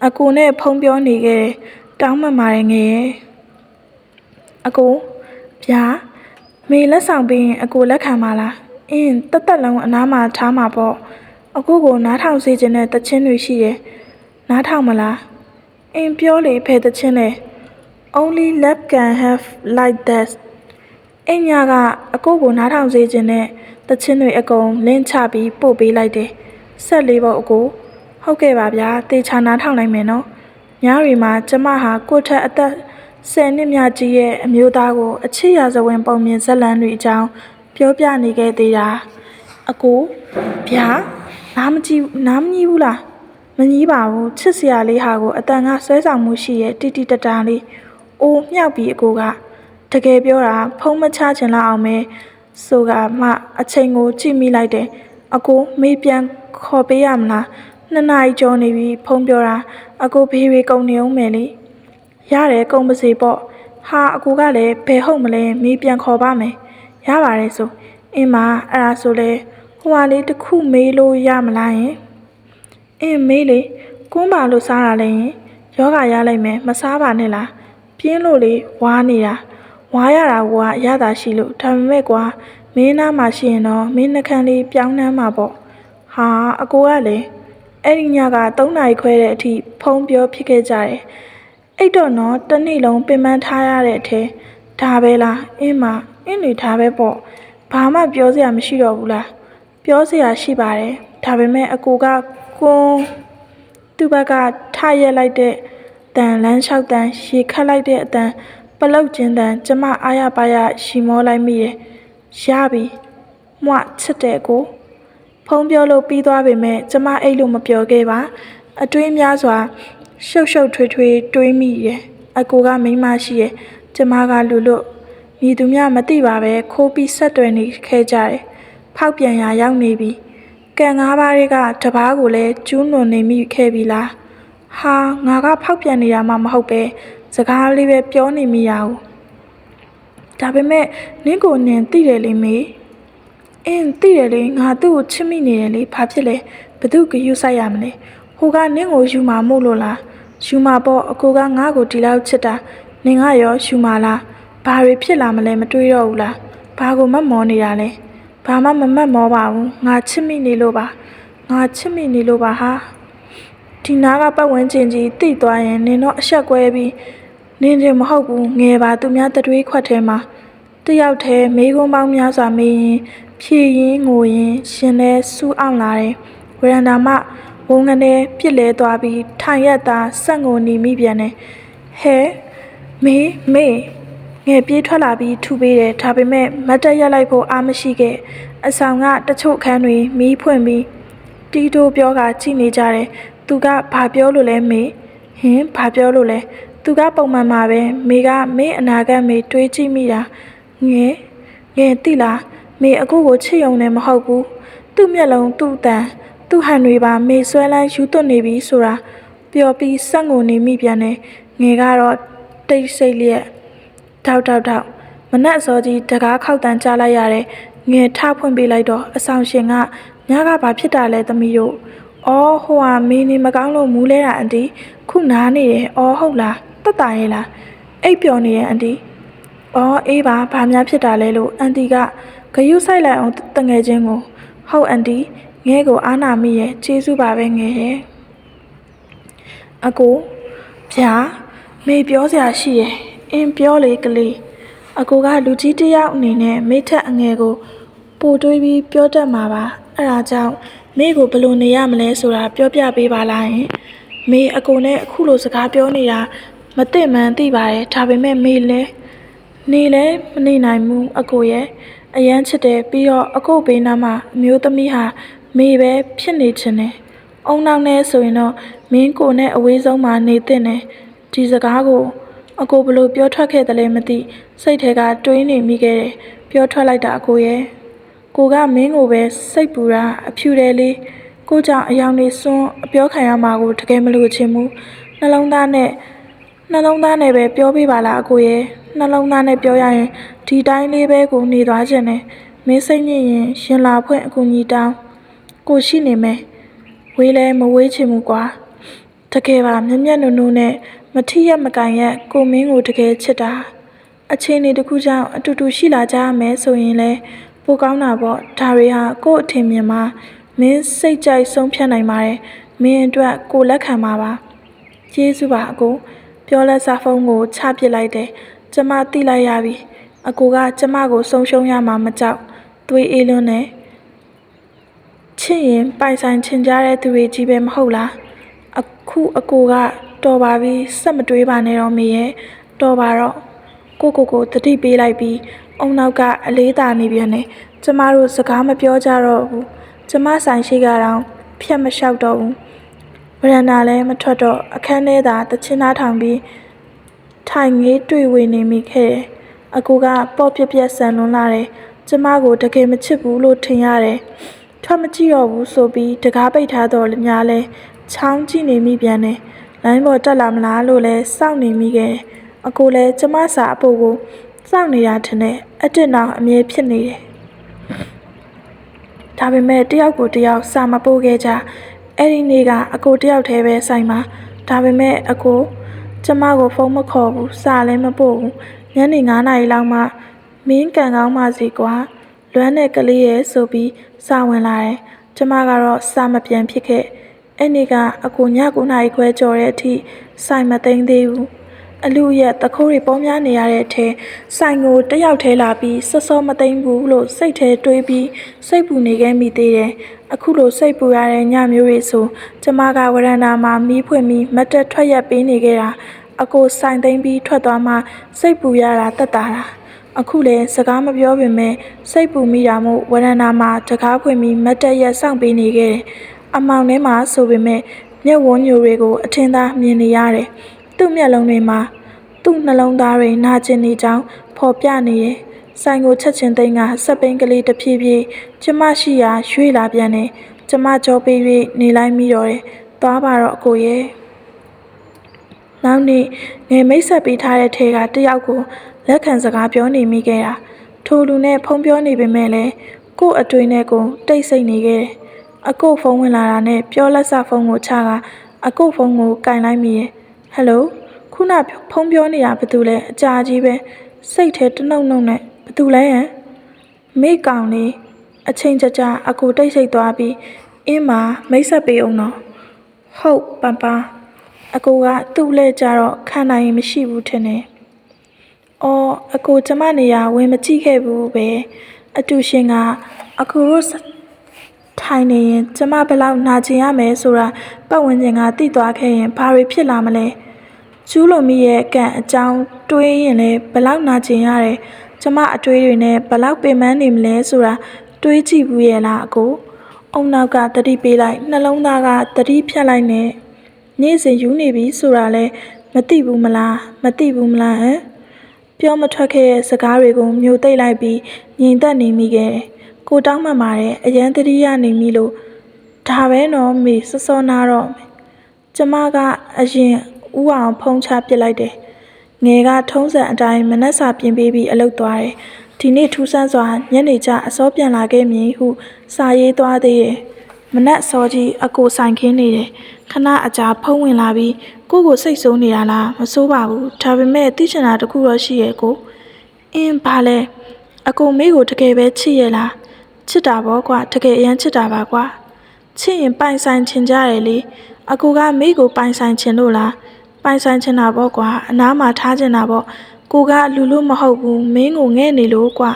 အကိုနဲ့ဖုံးပြောနေခဲ့တောင်းမှန်ပါတယ်ငယ်ရဲ့အကိုဗျာမေလက်ဆောင်ပေးရင်အကိုလက်ခံပါလားတက်လုံးအနားမှာထားမှာပေါ့အကိုကိုနားထောင်စေခြင်းနဲ့တခြင်းတွေရှိတယ်နားထောင်မလားပြောလေဖဲတခြင်းလဲ Only love can have like that ညကအကိုကိုနားထောင်စေခြင်းနဲ့တခြင်းတွေအကုန်လင်းချပြီးပို့ပေးလိုက်တယ်ဆက်လေးပေါ့အကိုဟုတ်ကဲ့ပါဗျာတေချာနားထောင်လိုက်မယ်နော်ညရီမှာကျမဟာကိုထက်အသက်10 နှစ်မြကြီးရဲ့အမျိုးသားကိုအချစ်ရာဇဝင်ပုံမြင်ဇက်လန်းတွေအကြောင်းပြောပြနေခဲ့သေးတာအကိုဗျာနားမကြီးဘူးလားမကြီးပါဘူးချစ်စရာလေးဟာကိုအတန်ကဆွဲဆောင်မှုရှိရဲ့တိတိတတလေးအိုးမြောက်ပြီးအကိုကတကယ်ပြောတာဖုံးမချချင်လောက်အောင်ပဲဆိုကမှအချိန်ကိုကြည့်မိလိုက်တယ်အကိုမေးပြန်ခေါ်ပေးရမလား2 နာရီကျော်နေပြီဖုံးပြောတာအကိုဘေးတွေကုန်နေအောင်မယ်လေရတယ်ကုန်ပါစေပေါ့ဟာအကိုကလည်းဘယ်ဟုတ်မလဲမေးပြန်ခေါ်ပါမယ်ရပါတယ်ဆိုမအဲ့ဒါဆိုလဲဟိုဟာလေးတစ်ခုမေးလို့ရမလားယင်မေးလေကွန်းပါလို့စားတာလဲရင်ယောဂရလိုက်မယ်မစားပါနဲ့လားပြင်းလို့လေဝါနေတာဝါရတာကရတာရှိလို့ဒါပေမဲ့ကွာမင်းနားမှာရှိရင်တော့မင်းနှခမ်းလေးပြောင်းနှမ်းမှာပေါ့ဟာအကိုကလည်းအဲ့ဒီညက3 နာရီခွဲတဲ့အထိဖုံးပြောဖြစ်ခဲ့ကြတယ်အဲ့တော့နော်တနေ့လုံးပင်ပန်းထားရတဲ့အထဲဒါပဲလားနေထားပဲပေါ့ဘာမှပြောစရာမရှိတော့ဘူးလားပြောစရာရှိပါတယ်ဒါပေမဲ့အကိုကသူ့ဘက်ကထရက်လိုက်တဲ့တန်လန်းလျှောက်တန်ရေခတ်လိုက်တဲ့အတန်ပလုတ်ကျင်းတန်ကျမအားရပါရရှီမောလိုက်မိတယ်ရပြီမွချစ်တဲ့ကိုဖုံးပြောလို့ပြီးသွားပေမဲ့ကျမအိတ်လို့မပြောခဲ့ပါအတွင်းများစွာရှုပ်ထွေးတွေးမိတယ်အကိုကမိန်းမရှိရဲ့ကျမကလူလို့ညီသူများမသိပါပဲခိုးပြီးဆက်တွယ်နေခဲ့ကြတယ်ဖောက်ပြန်ရာရောက်နေပြီကံ5 ပါးတွေကတပားကိုလည်းကျူးလွန်နေမိခဲ့ပြီလားဟာငါကဖောက်ပြန်နေတာမှမဟုတ်ပဲစကားလေးပဲပြောနေမိရအောင်ဒါပေမဲ့နင့်ကိုနင်သိတယ်လေမေသိတယ်လေငါသူ့ကိုချစ်မိနေတယ်လေဘာဖြစ်လဲဘသူကယူဆိုင်ရမလဲဟိုကနင့်ကိုယူမှာမို့လို့လားယူမှာပေါ့အကိုကငါ့ကိုဒီလောက်ချစ်တာနင်ကရောယူမှာလားဘာတွေဖြစ်လာမလဲမတွေးတော့ဘူးလားဘာကိုမမောနေတာလဲဘာမှမမတ်မောပါဘူးငါချစ်မိနေလို့ပါဟာဒီနားကပတ်ဝန်းကျင်ကြီးတိတ်သွားရင်နင်တော့အဆက်ကွဲပြီးနင်တယ်မဟုတ်ဘူးငယ်ပါသူများတတွေးခွက်ထဲမှာတယောက်တည်းမေးခွန်းပေါင်းများစွာမေးရင်ဖြေရင်ငိုရင်ရှင်လဲစူးအောင်လာတယ်ဝရန်တာမှဝုန်းကနေပြစ်လဲသွားပြီးထိုင်ရက်သားဆက်ငိုနေမိပြန်တယ်ဟဲမေငယ်ပြေးထွက်လာပြီးထူပေးတယ်ဒါပေမဲ့မတ်တက်ရက်လိုက်ဖို့အားမရှိခဲ့အဆောင်ကတချို့ခန်းတွေမီးဖွင့်ပြီးတီးတိုးပြောကကြည့်နေကြတယ်သူကဘာပြောလို့လဲမေဘာပြောလို့လဲသူကပုံမှန်မှာပဲမေကမေအနာဂတ်မေတွေးကြည့်မိတာငယ်သိလားမေအကိုကိုချစ်ရုံနဲ့မဟုတ်ဘူးသူ့မျက်လုံးသူ့အတန်သူ့ဟန်တွေပါမေဆွဲလန်းယူသွတ်နေပြီဆိုတာ ပျော်ပြီးစက်ငိုနေမိပြန်တယ်ငယ်ကတော့တိတ်ဆိတ်လျက်ထောက်မနက်အစောကြီးတကားခောက်တန်းကြားလိုက်ရတယ်ငယ်ထဖွင့်ပေးလိုက်တော့အဆောင်ရှင်ကညကဘာဖြစ်တာလဲသမီးတို့အော်ဟိုဟာမင်းနေမကောင်းလို့မူးလဲတာအန်တီခုနားနေတယ်အော်ဟုတ်လားတက်တာရဲ့လားအိပ်ပျော်နေရဲ့အန်တီအော်အေးပါဘာများဖြစ်တာလဲလို့အန်တီကဂယုဆိုင်လိုက်အောင်တငယ်ချင်းကိုဟုတ်အန်တီငဲကိုအားနာမိရဲ့ကျေးဇူးပါပဲငယ်ရဲ့အကိုဗျာမေပြောစရာရှိရဲ့အင်းပြောလေကလေးအကိုကလူကြီးတစ်ယောက်အနေနဲ့မိထက်အငယ်ကိုပို့တွေးပြီးပြောတတ်မှာပါအဲ့ဒါကြောင့်မေကိုဘယ်လိုနေရမလဲဆိုတာပြောပြပေးပါလားယင်မေအကိုနဲ့အခုလိုစကားပြောနေတာမသိမှန်းသိပါတယ်ဒါပေမဲ့မေလည်းနေလည်းမနေနိုင်ဘူးအကိုရဲ့အရန်ချစ်တယ်ပြီးတော့အကိုဘေးနားမှာအမျိုးသမီးဟာမေပဲဖြစ်နေချင်တယ်အုံနောက်နဲ့ဆိုရင်တော့မင်းကိုနဲ့အဝေးဆုံးမှာနေသင့်တယ်ဒီစကားကိုအကိုဘလို့ပြောထွက်ခဲ့တယ်လဲမသိစိတ်ထဲကတွေးနေမိခဲ့တယ်ပြောထွက်လိုက်တာအကိုရဲ့ကိုကမင်းကိုပဲစိတ်ပူတာအဖြူတယ်လေးကိုကြောင့်အယောင်နေစွန်းအပြောခံရမှာကိုတကယ်မလို့ချင်ဘူးနှလုံးသားနဲ့ပဲပြောပြပါလားအကိုရဲ့နှလုံးသားနဲ့ပြောရရင်ဒီတိုင်းလေးပဲကိုနေသွားခြင်းနဲ့မင်းစိတ်ညစ်ရင်ရှင်လာဖွင့်အကူကြီးတောင်းကိုရှိနေမယ်ဝေးလဲမဝေးချင်ဘူးကွာတကယ်ပါမျက်မျက်နှုံနှုံနဲ့မထီရက်မကန်ရက်ကိုမင်းကိုတကယ်ချစ်တာအချိန်လေးတစ်ခုကြောင့်အတူတူရှိလာကြရမယ်ဆိုရင်လဲပိုကောင်းတာပေါ့ဒါတွေဟာကို့အထင်မြင်မှာမင်းစိတ်ကြိုက်ဆုံးဖြတ်နိုင်ပါတယ်မင်းအတွက်ကိုလက်ခံပါပါကျေးဇူးပါအကိုပြောလက်စာဖုန်းကိုချပစ်လိုက်တယ်ကျမသိလိုက်ရပြီအကိုကကျမကိုဆုံးရှုံးရမှာမကြောက်သွေးအေးလွန်းနဲ့ချစ်ရင်ပိုင်ဆိုင်ချင်ကြတဲ့သူတွေကြီးပဲမဟုတ်လားအခုအကိုကတော်ပါပြီစက်မတွေးပါနဲ့တော့မေရဲ့တော်ပါတော့ကိုတတိပေးလိုက်ပြီးအုံနောက်ကအလေးသာနေပြန်တယ်ကျမတို့စကားမပြောကြတော့ဘူးကျမဆိုင်ရှိကတော့ဖြတ်မလျှောက်တော့ဘူးဗရန်နာလည်းမထွက်တော့အခန်းထဲသာတချင်းသားထောင်ပြီးထိုင်ငေးတွေ့ဝေနေမိခဲ့တယ်အကိုကပေါ့ပြက်ဆန်လွန်းလာတယ်ကျမကိုတကယ်မချစ်ဘူးလို့ထင်ရတယ်ထွက်မကြည့်တော့ဘူးဆိုပြီးတကားပိတ်ထားတော့များလဲချောင်းကြည့်နေမိပြန်တယ်လိုင်းပေါ်တက်လာမလားလို့လဲစောင့်နေမိခဲ့တယ်အကိုလည်းကျမစာအဖို့ကိုစောင့်နေတာထင်တယ်အတစ်နောက်အမြဲဖြစ်နေတယ်ဒါပေမဲ့တယောက်ကိုတယောက်စာမပို့ခဲ့ကြအဲ့ဒီနေ့ကအကိုတယောက်တည်းပဲဆိုင်မှာဒါပေမဲ့အကိုကျမကိုဖုန်းမခေါ်ဘူးစာလည်းမပို့ဘူးညနေ9 နာရီလောက်မှမင်းကန်ကောင်းမှစီကွာလွမ်းတဲ့ကလေးရဲ့ဆိုပြီးစာဝင်လာတယ်ကျမကတော့စာမပြန်ဖြစ်ခဲ့အဲ့နေ့ကအကိုည9 နာရီခွဲကျော်တဲ့အထိဆိုင်မသိမ်းသေးဘူးအလူရဲ့တခိုးတွေပေါများနေရတဲ့အထဲဆိုင်ကိုတယောက်ထဲလာပြီးစောမသိမ်းဘူးလို့စိတ်ထဲတွေးပြီးစိတ်ပူနေခဲ့မိသေးတယ်အခုလိုစိတ်ပူရတဲ့ညမျိုးတွေဆိုကျမကဝရန်တာမှာမီးဖွင့်ပြီးမတ်တက်ထွက်ရက်ပေးနေခဲ့တာအကိုဆိုင်သိမ်းပြီးထွက်သွားမှစိတ်ပူရတာတက်တာအခုလည်းစကားမပြောပေမဲ့စိတ်ပူမိတာမို့ဝရန်တာမှာတကားဖွင့်ပြီးမတ်တက်ရက်စောင့်ပေးနေခဲ့တယ်အမောင်ထဲမှာဆိုပေမဲ့မျက်ဝန်းညိုတွေကိုအထင်သာမြင်နေရတယ်သူ့မျက်လုံးတွေမှာသူ့နှလုံးသားတွေနာကျင်နေကြောင်းဖော်ပြနေရဲ့ဆိုင်ကိုချက်ချင်းသိမ်းကစက်ပိန်ကလေးတစ်ဖြည်းဖြည်းကျမရှိရာရွေ့လာပြန်တယ်ကျမကြောပေး၍နေလိုက်မိတော့တယ်သွားပါတော့အကိုရဲ့နောက်နေ့ငယ်မိတ်ဆက်ပေးထားတဲ့ထဲကတယောက်ကိုလက်ခံစကားပြောနေမိခဲ့တာထိုလူနဲ့ဖုန်းပြောနေပေမဲ့လည်းကို့အတွေ့နဲ့ကိုတိတ်ဆိတ်နေခဲ့တယ်အကိုဖုန်းဝင်လာတာနဲ့ပြောလက်စဖုန်းကိုချကအကိုဖုန်းကိုကင်လိုက်မိရဲ့ဟယ်လိုခုနဖုန်းပြောနေတာဘာတူလဲအကြာကြီးပဲစိတ်ထဲတနှုတ်နဲ့ဘာတူလဲဟမ်မိကောင်လေးအချိန်ကြာအကိုတိတ်ဆိတ်သွားပြီးအင်းမာမိတ်ဆက်ပေးအောင်တော့ဟုတ်ပန်အကိုကသူ့လဲကြတော့ခံနိုင်ရင်မရှိဘူးထင်တယ်အော်အကိုကျမနေရဝင်မကြည့်ခဲ့ဘူးပဲအတူရှင်ကအကိုတို့ထိုင်နေရင်ကျမဘယ်လောက်နာကျင်ရမယ်ဆိုတာပတ်ဝန်းကျင်ကသိသွားခဲ့ရင်ဘာတွေဖြစ်လာမလဲကျူးလွန်မိရဲ့ကံအကြောင်းတွေးရင်လည်းဘယ်လောက်နာကျင်ရတယ်ကျမအတွေးတွေနဲ့ဘယ်လောက်ပင်ပန်းနေမလဲဆိုတာတွေးကြည့်ဘူးရဲ့လားအကိုအုံနောက်ကတတိပေးလိုက်နှလုံးသားကတတိဖြတ်လိုက်နဲ့နေ့စဉ်ယူနေပြီဆိုတာလဲမသိဘူးမလားဟမ်ပြောမထွက်ခဲ့တဲ့စကားတွေကိုမျိုးသိမ့်လိုက်ပြီးငြိမ်သက်နေမိခဲ့တယ်ကိုတောင်းမှပါတယ်အရန်တတိယနေမိလို့ဒါပဲနော်မေစောနာတော့ ကျမကအရင်ဥအောင်ဖုံးချပစ်လိုက်တယ်ငယ်ကထုံးစံအတိုင်းမနှက်စာပြင်ပေးပြီးအလုပ်သွားတယ်ဒီနေ့ထူးဆန်းစွာညနေကျအစောပြန်လာခဲ့မည်ဟုစာရေးသွားသေးတယ်မနက်စောကြီးအကိုဆိုင်ခင်းနေတယ်ခဏအကြာဖုံးဝင်လာပြီးကိုစိတ်ဆိုးနေတာလားမဆိုးပါဘူးဒါပေမဲ့သိချင်တာတခုတော့ရှိရဲ့ကိုအင်းဘာလဲအကိုမေးကိုတကယ်ပဲချစ်ရဲ့လားချစ်တာပေါ့ကွာတကယ်အရင်ချစ်တာပါကွာချစ်ရင်ပိုင်ဆိုင်ချင်ကြတယ်လေအကိုကမေးကိုပိုင်ဆိုင်ချင်လို့လားပိုင်ဆိုင်ချင်တာပေါ့ကွာအနားမှာထားချင်တာပေါ့ကိုကလူလို့မဟုတ်ဘူးမင်းကိုငဲ့နေလို့ကွာ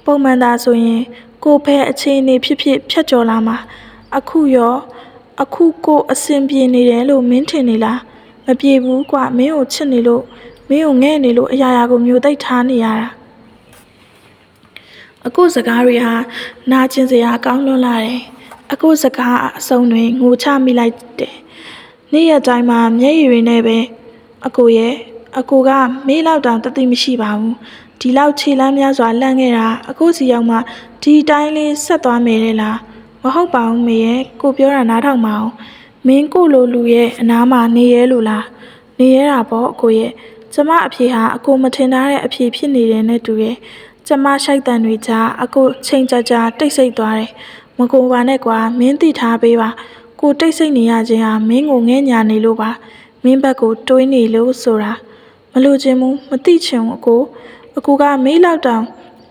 ပုံမှန်သာဆိုရင်ကိုဖဲအခြေအနေဖြစ်ဖြတ်ကျော်လာမှာအခုကိုအဆင်ပြေနေတယ်လို့မင်းထင်နေလားမပြေဘူးကွာမင်းကိုချစ်နေလို့မင်းကိုငဲ့နေလို့အရာရာကိုမျိုးသိပ်ထားနေရတာအခုစကားတွေဟာနာကျင်စရာကောင်းလွန်းလာတယ်အခုစကားအစုံတွေငိုချမိလိုက်တယ်နေ့ရက်တိုင်းမှာမျက်ရည်တွေနဲ့ပဲအကိုကမေးလောက်တောင်တသိမရှိပါဘူးဒီလောက်ခြေလမ်းများစွာလှမ်းခဲ့တာအခုစီရောက်မှဒီတိုင်းလေးဆက်သွားမယ်လေလားမဟုတ်ပါဘူးမေရဲ့ကိုပြောတာနားထောင်ပါအောင်မင်းကိုလိုလူရဲ့အနားမှာနေရဲလို့လားနေရတာပေါ့အကိုရဲ့ကျမအဖေဟာအကိုမထင်ထားတဲ့အဖေဖြစ်နေတယ်နဲ့တူရဲ့ကျမရှိုက်တန်တွေကြားအကိုချိန်ကြာတိတ်ဆိတ်သွားတယ်မကိုပါနဲ့ကွာမင်းသိထားပေးပါကိုတိတ်ဆိတ်နေရခြင်းဟာမင်းကိုငဲ့ညာနေလို့ပါမင်းဘက်ကိုတွေးနေလို့ဆိုတာမလို့ခြင်းဘူးမသိချင်ဘူးအကိုကမေးလောက်တောင်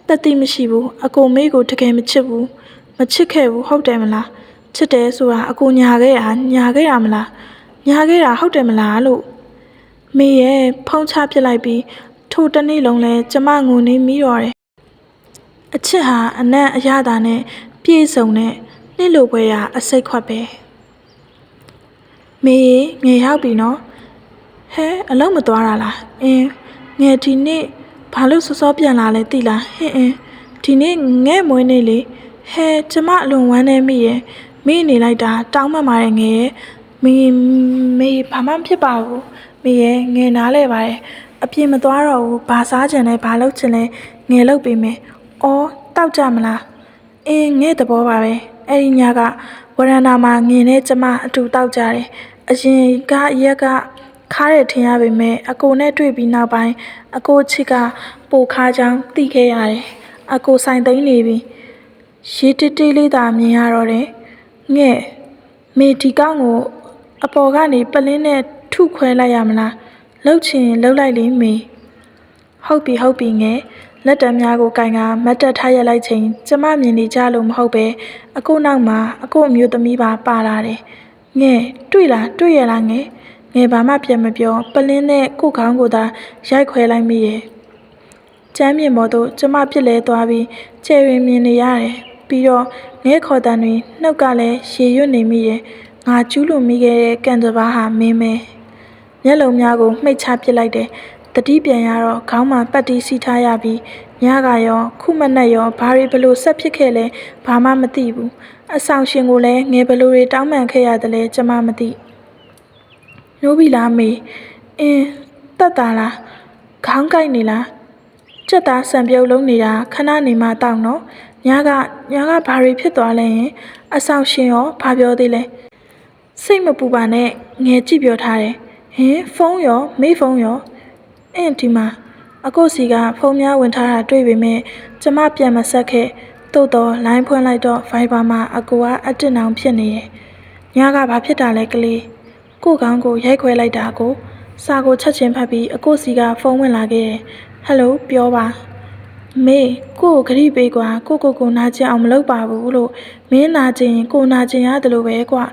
တသိမရှိဘူးအကိုမေးကိုတကယ်မချစ်ဘူးမချစ်ခဲ့ဘူးဟုတ်တယ်မလားချစ်တယ်ဆိုတာအကိုညာခဲ့တာမလားညာခဲ့တာဟုတ်တယ်မလားလို့မေရဲ့ဖုံးချပစ်လိုက်ပြီးထိုတနေ့လုံးလဲကျမငိုနေမိတော့တယ်အချစ်ဟာအနံ့အရသာနဲ့ပြည့်စုံတဲ့နှစ်လိုပွဲရာအစိတ်ခွက်ပဲမေငယ်ရောက်ပြီနော်ဟဲအလုံးမသွားတာလားငယ်ဒီနေ့ဘာလို့စောစောပြန်လာလဲသိလားဒီနေ့ငဲ့မွေးနေလေကျမအလွန်ဝမ်းနေမိရဲ့မေ့နေလိုက်တာတောင်းမှမှာရဲ့ငယ်ရဲ့မေဘာမှမဖြစ်ပါဘူးမေရဲ့ငယ်နားလဲပါတယ်အပြင်မသွားတော့ဘူးဘာစားချင်လဲဘာလုပ်ချင်လဲငယ်လုပ်ပေးမယ်အော်တောက်ကြမလားငဲ့သဘောပါပဲအဲ့ဒီညကဝရဏာမှာငင်နဲ့ကျမအတူတောက်ကြတယ်အရင်ကရက်ကခါးရထင်ရပေမဲ့အကိုနဲ့တွေ့ပြီးနောက်ပိုင်းအကိုချစ်ကပိုခါကြောင်းသိခဲ့ရတယ်အကိုဆိုင်သိမ်းနေပြီရေတေးလေးသာမြင်ရတော့တယ်ငဲ့မေဒီကောင်းကိုအပေါ်ကနေပလင်းနဲ့ထုခွဲလိုက်ရမလားလှုပ်ချင်လှုပ်လိုက်လေမေဟုတ်ပြီငယ်လက်တံများကိုကင်ကမတ်တက်ထားရလိုက်ချိန်ကျမမြင်နေကြလို့မဟုတ်ပဲအကိုနောက်မှာအကိုအမျိုးသမီးပါလာတယ်ငဲ့တွေ့ရလားငယ်ဘာမှပြန်မပြောပလင်းနဲ့ကိုခေါင်းကိုသာရိုက်ခွဲလိုက်မိရဲ့ကျမ်းမြေပေါ်သို့ကျမပြစ်လဲသွားပြီးကျယ်ရင်မြင်နေရတယ်ပြီးတော့ငဲ့ခေါ်တန်တွေနှုတ်ကလည်းရေရွတ်နေမိရဲ့ငါကျူးလွန်မိခဲ့တဲ့ကံတဘာဟာမင်းပဲမျက်လုံးများကိုမှိတ်ချပစ်လိုက်တယ်တတိပြန်ရတော့ခေါင်းမှာပတ်တီးစီထားရပြီးညကရောခုမနက်ရောဘာတွေဘလို့ဆက်ဖြစ်ခဲ့လဲဘာမှမသိဘူးအဆောင်ရှင်ကိုလည်းငယ်ဘလို့တွေတောင်းပန်ခဲ့ရတယ်လဲကျမမသိနိုးပြီလားမေတက်တာလားခေါင်းကိုက်နေလားကြက်သားဆံပြုတ်လုံးနေတာခဏနေမှတောက်နော်ညကဘာတွေဖြစ်သွားလဲအဆောင်ရှင်ရောဘာပြောသေးလဲစိတ်မပူပါနဲ့ငယ်ကြည့်ပြောထားတယ်ဖုန်းရောမေးဖုန်းရောဒီမှာအကိုစီကဖုန်းများဝင်ထားတာတွေ့ပေမဲ့ကျမပြန်မဆက်ခဲ့သို့တော့လိုင်းဖွင့်လိုက်တော့ Viber မှာအကိုကအတစ်နောင်ဖြစ်နေတယ်ညကဘာဖြစ်တာလဲကလေးကိုကောင်းကိုရိုက်ခွဲလိုက်တာကိုစာကိုချက်ချင်းဖတ်ပြီးအကိုစီကဖုန်းဝင်လာခဲ့တယ်ဟယ်လိုပြောပါမေကိုခရီးပေးကွာကိုနာကျင်အောင်မလုပ်ပါဘူးလို့မင်းနာကျင်ကိုနာကျင်ရတယ်လို့ပဲကွာ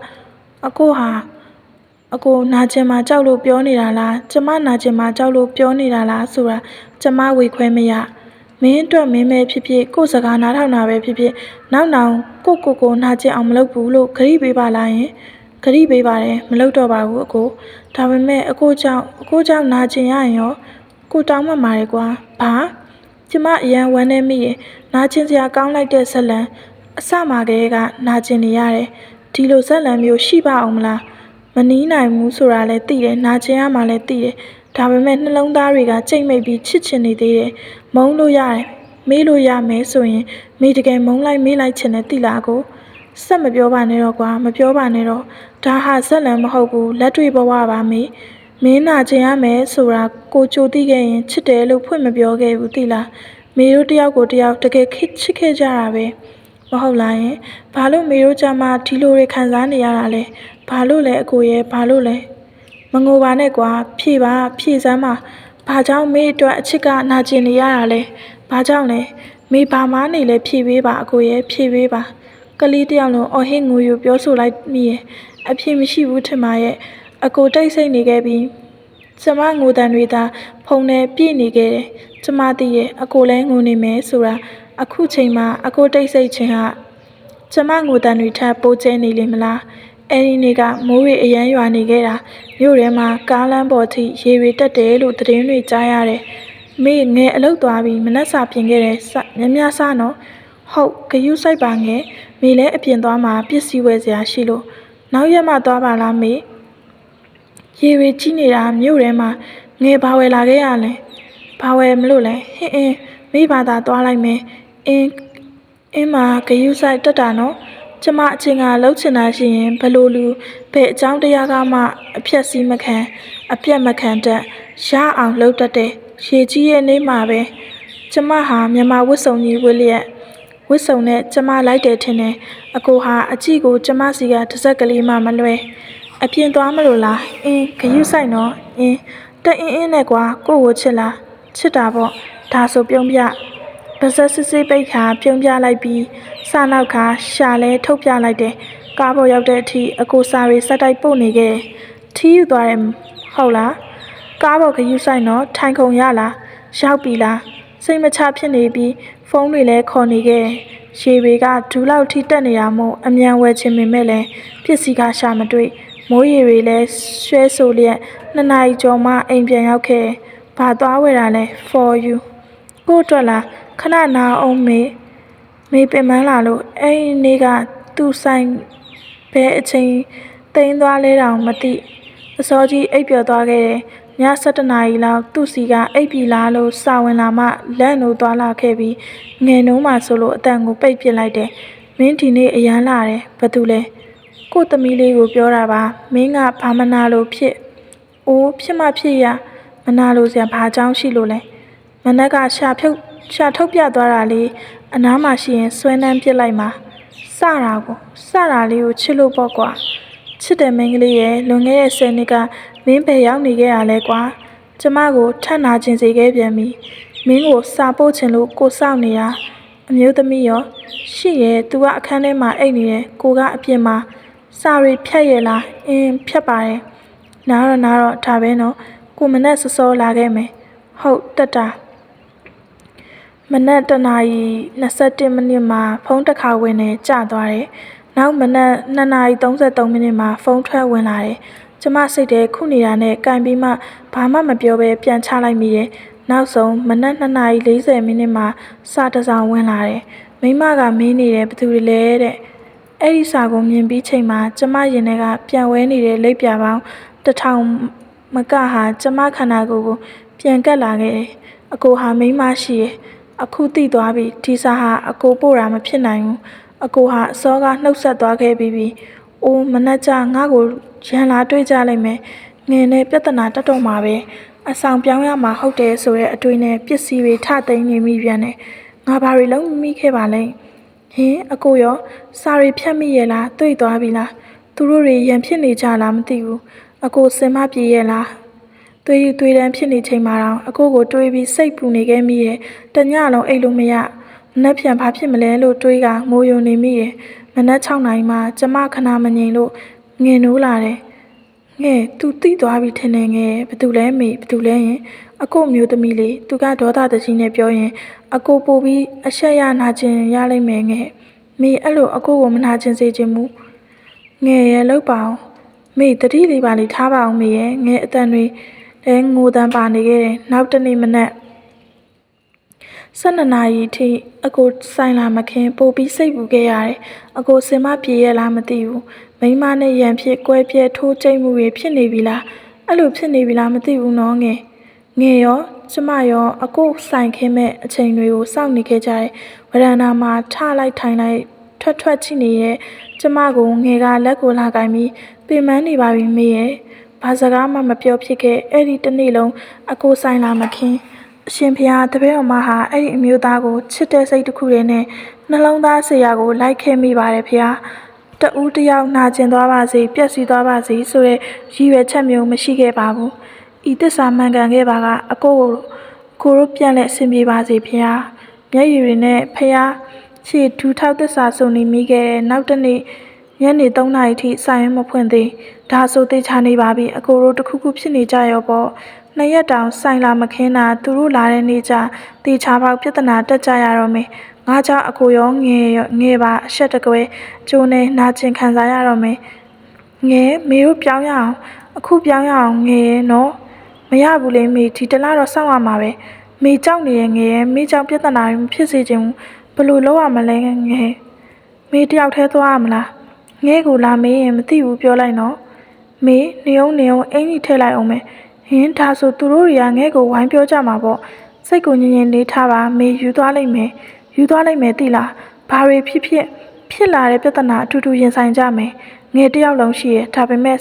အကိုနာကျင်မှာကြောက်လို့ပြောနေတာလားကျမနာကျင်မှာကြောက်လို့ပြောနေတာလားဆိုတာကျမဝေခွဲမရမင်းအတွက်မင်းပဲဖြစ်ဖြစ်ကိုစကားနားထောင်တာပဲဖြစ်ဖြစ်နောက်ကိုနာကျင်အောင်မလုပ်ဘူးလို့ခရီးပေးပါလားခရီးပေးပါတယ်မလုပ်တော့ပါဘူးအကိုဒါပေမဲ့အကိုကြောင့်နာကျင်ရရင်ရောကိုတောင်းမှမှာတယ်ကွာဘာကျမအရန်ဝမ်းနေမိရင်နာကျင်စရာကောင်းလိုက်တဲ့ဇက်လန်အစမှာကလေးကနာကျင်နေရတယ်ဒီလိုဇက်လန်မျိုးရှိပါအောင်မလားမနီးနိုင်ဘူးဆိုတာလည်းသိတယ်နာကျင်ရမှလည်းသိတယ်ဒါပေမဲ့နှလုံးသားတွေကကြိတ်မိတ်ပြီးချစ်ချင်နေသေးတယ်မုန်းလို့ရတယ်မေးလို့ရမယ်ဆိုရင်မေးတကယ်မုန်းလိုက်မေးလိုက်ချင်တယ်သိလားကို ဆက်မပြောပါနဲ့တော့ကွာမပြောပါနဲ့တော့ဒါဟာဇက်လန်မဟုတ်ဘူးလက်တွေ့ဘဝပါမေမင်းနာကျင်ရမယ်ဆိုတာကိုကြိုသိခဲ့ရင်ချစ်တယ်လို့ဖွင့်မပြောခဲ့ဘူးသိလားမေတို့တယောက်ကိုတယောက်တကယ်ချစ်ခဲ့ကြတာပဲမဟုတ်လားယင်ဘာလို့မေတို့ကြမှာဒီလိုတွေခံစားနေရတာလဲဘာလို့လဲအကိုရဲ့ဘာလို့လဲမငိုပါနဲ့ကွာဖြေပါဖြေစမ်းပါဘာကြောင့်မေအတွက်အချစ်ကနာကျင်နေရတာလဲဘာကြောင့်လဲမေဘာမှနေလဲဖြေပေးပါအကိုရဲ့ဖြေပေးပါကလေးတယောက်လုံးအော်ဟစ်ငိုယူပြောဆိုလိုက်မိရဲ့အဖြေမရှိဘူးထင်ပါရဲ့အကိုတိတ်ဆိတ်နေခဲ့ပြီးကျမငိုတန်တွေသာဖုံနဲ့ပြည့်နေခဲ့တယ်ကျမသိရဲ့အကိုလည်းငိုနေမယ်ဆိုတာအခုချိန်မှာအကိုတိတ်ဆိတ်ခြင်းဟာကျမငိုတန်တွေထပ်ပိုကျဲနေလေမလားအဲဒီနေ့ကမိုးရေအရန်ရွာနေခဲ့တာမြို့ထဲမှာကားလမ်းပေါ်ထိရေတွေတက်တယ်လို့သတင်းတွေကြားရတယ်မေငယ်အလုတ်သွားပြီးမနှက်စာပြင်ခဲ့တယ်မြမစနော်ဟုတ်ဂယုစိုက်ပါငယ်မေလည်းအပြင်သွားမှာပစ္စည်းဝယ်စရာရှိလို့နောက်ရက်မှသွားပါလားမေရေတွေကြီးနေတာမြို့ထဲမှာငယ်ဘာဝယ်လာခဲ့ရလဲဘာဝယ်မလို့လဲဟင်းမေဘာသာသွားလိုက်မယ်အင်းမှာဂယုစိုက်တက်တာနော်ကျမအချင်းကလှုပ်ချင်တာရှိရင်ဘလို့လူဘယ်အကြောင်းတရားကမှအဖြက်စီးမခံအပြက်မခံတတ်ရအောင်လှုပ်တတ်တဲ့ရေကြီးရဲ့နေမှာပဲကျမဟာမြန်မာဝတ်စုံကြီးဝတ်လျက်ဝတ်စုံနဲ့ကျမလိုက်တယ်ထင်တယ်အကိုဟာအကြည့်ကိုကျမစီကတစ်စက်ကလေးမှမလွဲအပြင်သွားမလို့လားဂယုဆိုင်နော်တက်အင်းနဲ့ကွာကိုကိုချစ်လားချစ်တာပေါ့ဒါဆိုပြုံးပြပါဇက်စစ်စစ်ပိတ်ခါပြုံးပြလိုက်ပြီးစနောက်ခါရှာလဲထုတ်ပြလိုက်တယ်ကားပေါ်ရောက်တဲ့အထိအကိုစာရီစက်တိုက်ပို့နေခဲ့ထီးယူသွားတယ်ဟုတ်လားကားပေါ်ဂယုဆိုင်နော်ထိုင်ခုံရလားရောက်ပြီလားစိတ်မချဖြစ်နေပြီးဖုန်းတွေလည်းခေါ်နေခဲ့ရေတွေကဒူးလောက်ထိတက်နေတာမို့အမြန်ဝယ်ချင်ပေမဲ့လည်းပစ္စည်းကရှာမတွေ့မိုးရေတွေလည်းရွှဲဆိုလျက်2 နာရီကျော်မှအိမ်ပြန်ရောက်ခဲ့ဘာသွားဝယ်တာလဲ for you ကိုအတွက်လားခဏနာအောင်မေပင်မလာလို့အဲ့ဒီနေ့ကသူ့ဆိုင်ဘဲအချိန်တိန်းသွားလဲတောင်မသိအစောကြီးအိပ်ပျော်သွားခဲ့တယ်ည7 နာရီလောက်သူ့စီကအိပ်ပြီလားလို့စာဝင်လာမှလန့်လို့သွားလာခဲ့ပြီးငယ်နှုံးမှဆိုလို့အတန်ကိုပိတ်ပစ်လိုက်တယ်မင်းဒီနေ့အရန်လာတယ်ဘာတူလဲကိုသမီးလေးကိုပြောတာပါမင်းကဘာမနာလို့ဖြစ်အိုးဖြစ်မှဖြစ်ရမနာလို့စရာဘာကြောင်းရှိလို့လဲမနက်ကရှာထုတ်ပြသွားတာလေအနားမှာရှိရင်ဆွဲနှမ်းပစ်လိုက်မှာစတာလေးကိုချစ်လို့ပေါ့ကွာချစ်တယ်မင်းကလေးရဲ့လွန်ခဲ့တဲ့10 နှစ်ကမင်းဘယ်ရောက်နေခဲ့ရလဲကွာကျမကိုထပ်နာကျင်စေခဲ့ပြန်ပြီမင်းကိုစာပို့ချင်လို့ကိုစောင့်နေတာအမျိုးသမီးရောရှိရဲ့သူကအခန်းထဲမှာအိတ်နေတယ်ကိုကအပြင်မှာစာရီဖြတ်ရလားဖြတ်ပါတယ်နားတော့ဒါပဲနော်ကိုမနဲ့စောလာခဲ့မယ်ဟုတ်တက်တာမနက်1 နာရီ 21 မိနစ်မှာဖုန်းတစ်ခါဝင်နေကျသွားတယ်နောက်မနက်2 နာရီ 33 မိနစ်မှာဖုန်းထွက်ဝင်လာတယ်ကျမစိတ်ထဲခုနေတာနဲ့ကင်ပြီးမှဘာမှမပြောဘဲပြန်ချလိုက်မိတယ်နောက်ဆုံးမနက်2 နာရီ 40 မိနစ်မှာစာတစ်စောင်ဝင်လာတယ်မိမကမင်းနေတယ်ဘသူတွေလဲတဲ့အဲ့ဒီစာကိုမြင်ပြီးချိန်မှာကျမရင်ထဲကပြန်ဝဲနေတဲ့လိပ်ပြာပေါင်း1000မကဟာကျမခန္ဓာကိုယ်ကိုပြန်ကပ်လာခဲ့တယ်အကိုဟာမိမရှိရဲ့အခုသိသွားပြီဒီစာဟာအကိုပို့တာမဖြစ်နိုင်ဘူးအကိုဟာအစောကနှုတ်ဆက်သွားခဲ့ပြီးအိုးမနှက်ကြငါ့ကိုရန်လာတွေ့ကြလိုက်မယ်ငယ်နဲ့ပြဿနာတက်တော့မှာပဲအဆောင်ပြောင်းရမှာဟုတ်တယ်ဆိုတဲ့အတွေ့နဲ့ပစ္စည်းတွေထသိမ်းနေမိပြန်တယ်ငါဘာတွေလုံးမိခဲ့ပါလဲအကိုရောစာရီဖြတ်မိရဲ့လားတွေ့သွားပြီလားသူတို့တွေရန်ဖြစ်နေကြလားမသိဘူးအကိုစင်မပြေရဲ့လားသွေးတန်းဖြစ်နေချိန်မှာတော့အကိုကိုတွေးပြီးစိတ်ပူနေခဲ့မိရဲ့တညလုံးအိတ်လို့မရမနှက်ပြန်ဘာဖြစ်မလဲလို့တွေးကငိုယုံနေမိရဲ့မနက်6 နာရီမှကျမခဏမငြိမ်လို့ငင်နိုးလာတယ်ငဲသူတိသွားပြီထင်တယ်ငဲဘသူလဲမေဘသူလဲရင်အကိုမျိုးသမီးလေးသူကဒေါသတကြီးနဲ့ပြောရင်အကိုပို့ပြီးအဆက်ရနာကျင်ရလိမ့်မယ်ငဲမေအဲ့လိုအကိုကိုမနာကျင်စေချင်ဘူးငဲရဲ့လောက်ပါအောင်မေတတိလေးပါလေးထားပါအောင်မေရဲ့ငဲအတန်တွေလဲငိုတန်းပါနေခဲ့တယ်နောက်တနေ့မနက်12 နာရီထိအကိုဆိုင်လာမခင်ပို့ပြီးစိတ်ပူခဲ့ရတယ်အကိုစင်မပြေရလားမသိဘူးမိမနဲ့ရန်ဖြစ်ကွဲပြဲထိုးကျိတ်မှုတွေဖြစ်နေပြီလားအဲ့လိုဖြစ်နေပြီလားမသိဘူးနော်ငယ်ရောကျမရောအကိုဆိုင်ခင်းမဲ့အချိန်တွေကိုစောင့်နေခဲ့ကြတယ်ဝရဏာမှာထလိုက်ထိုင်လိုက် ထွက်ချိနေတဲ့ကျမကိုငယ်ကလက်ကိုလာကိုင်ပြီးပင်ပန်းနေပါပြီမေရဲ့ဘာစကားမှမပြောဖြစ်ခဲ့အဲ့ဒီတစ်နေ့လုံးအကိုဆိုင်လာမခင်းအရှင်ဖျားတပည့်တော်မဟာအဲ့ဒီအမျိုးသားကိုချစ်တဲ့စိတ်တစ်ခုတည်းနဲ့နှလုံးသားဆရာကိုလိုက်ခဲ့မိပါတယ်ဖျားတဦးတယောက်နာကျင်သွားပါစေပျက်စီးသွားပါစေဆိုတဲ့ရည်ရွယ်ချက်မျိုးမရှိခဲ့ပါဘူးဤသစ္စာမှန်ကန်ခဲ့ပါကအကိုတို့ပြန်လဲအဆင်ပြေပါစေဖျားမျက်ရည်တွေနဲ့ဖျားခြေထူထောက်သစ္စာစုံနေမိခဲ့တဲ့နောက်တစ်နေ့ညနေ3 နာရီထိဆိုင်ရမဖွင့်သေးဒါဆိုသေချာနေပါပြီအကိုတို့တခုခုဖြစ်နေကြရောပေါ့နှစ်ရက်တောင်ဆိုင်လာမခင်းတာသူတို့လာတဲ့နေ့ကျသေချာပေါက်ပြဿနာတက်ကြရတော့မယ်ငါကြောင့်အကိုရောငယ်ပါအဆက်တကွဲကျိုးနေနာကျင်ခံစားရတော့မယ်ငယ်မေတို့ပြောင်းရအောင်အခုပြောင်းရအောင်ငယ်နော်မရဘူးလေမေဒီတလားတော့စောင့်ရမှာပဲမေကြောက်နေရဲ့ငယ်မေကြောင့်ပြဿနာမဖြစ်စေချင်ဘူးဘယ်လိုလုပ်ရမလဲငယ်မေတယောက်တည်းသွားရမလားငဲကိုလာမေးရင်မသိဘူးပြောလိုက်နော်မေနေအောင်အင်ကြီးထည့်လိုက်အောင်မယ်ဟင်းဒါဆိုသူတို့တွေကငဲကိုဝိုင်းပြောကြမှာပေါ့စိတ်ကိုငြင်းလေးထားပါမေယူသွားလိုက်မယ်သိလားဘာတွေဖြစ်လာတဲ့ပြဿနာအတူတူရင်ဆိုင်ကြမယ်ငဲတယောက်လုံးရှိရဲ့ဒါပေမဲ့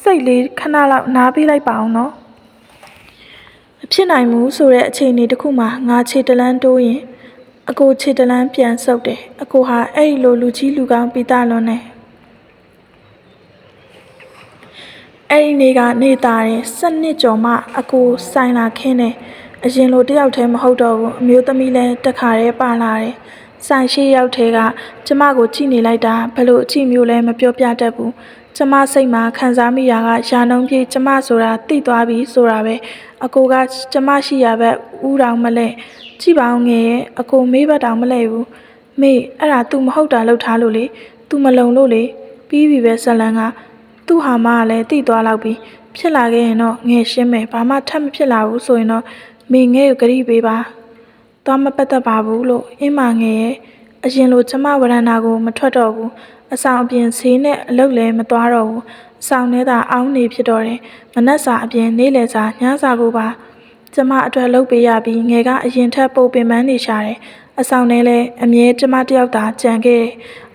စိတ်လေးခဏလောက်နားပေးလိုက်ပါအောင်နော်မဖြစ်နိုင်ဘူးဆိုတဲ့အခြေအနေတစ်ခုမှာငါခြေတလန်းတိုးရင်အကိုခြေတလန်းပြန်ဆုပ်တယ်အကိုဟာအဲ့ဒီလိုလူကြီးလူကောင်းပိတာလွန်းနေအဲ့ဒီနေ့ကနေသားတယ်7 နှစ်ကျော်မှအကိုဆိုင်လာခင်းတယ်အရင်လိုတယောက်တည်းမဟုတ်တော့ဘူးအမျိုးသမီးလည်းတခါတည်းပါလာတယ်ဆိုင်ရှိရောက်ထဲကကျမကိုကြည့်နေလိုက်တာဘလို့အကြည့်မျိုးလဲမပြောပြတတ်ဘူးကျမစိတ်မှာခံစားမိရာကယာနှုံးပြေးကျမဆိုတာသိသွားပြီဆိုတာပဲအကိုကကျမရှိရဘက်ဥတောင်မလဲကြည့်ပါအောင်ငယ်ရဲ့အကိုမေးဘက်တောင်မလဲဘူးမေအဲ့ဒါ तू မဟုတ်တာလှုပ်ထားလို့လေ तू မလုံလို့လေပြီးပြီပဲဇလန်ကသူ့ဟာမကလည်းသိသွားလောက်ပြီဖြစ်လာခဲ့ရင်တော့ငယ်ရှင်းမယ်ဘာမှထပ်မဖြစ်လာဘူးဆိုရင်တော့မေငယ်ကိုဂရိပေးပါသွားမပတ်သက်ပါဘူးလို့အင်းမငယ်ရဲ့အရင်လိုကျမဝရဏာကိုမထွက်တော့ဘူးအဆောင်အပြင်ဈေးနဲ့အလုပ်လည်းမသွားတော့ဘူးအဆောင်ထဲသာအောင်းနေဖြစ်တော့တယ်မနက်စာအပြင်နေ့လယ်စာညစာကိုပါကျမအတွက်လုပ်ပေးရပြီးငယ်ကအရင်ထက်ပိုပင်ပန်းနေရှာတယ်အဆောင်ထဲလည်းအမြဲကျမတယောက်သာကြံခဲ့တယ်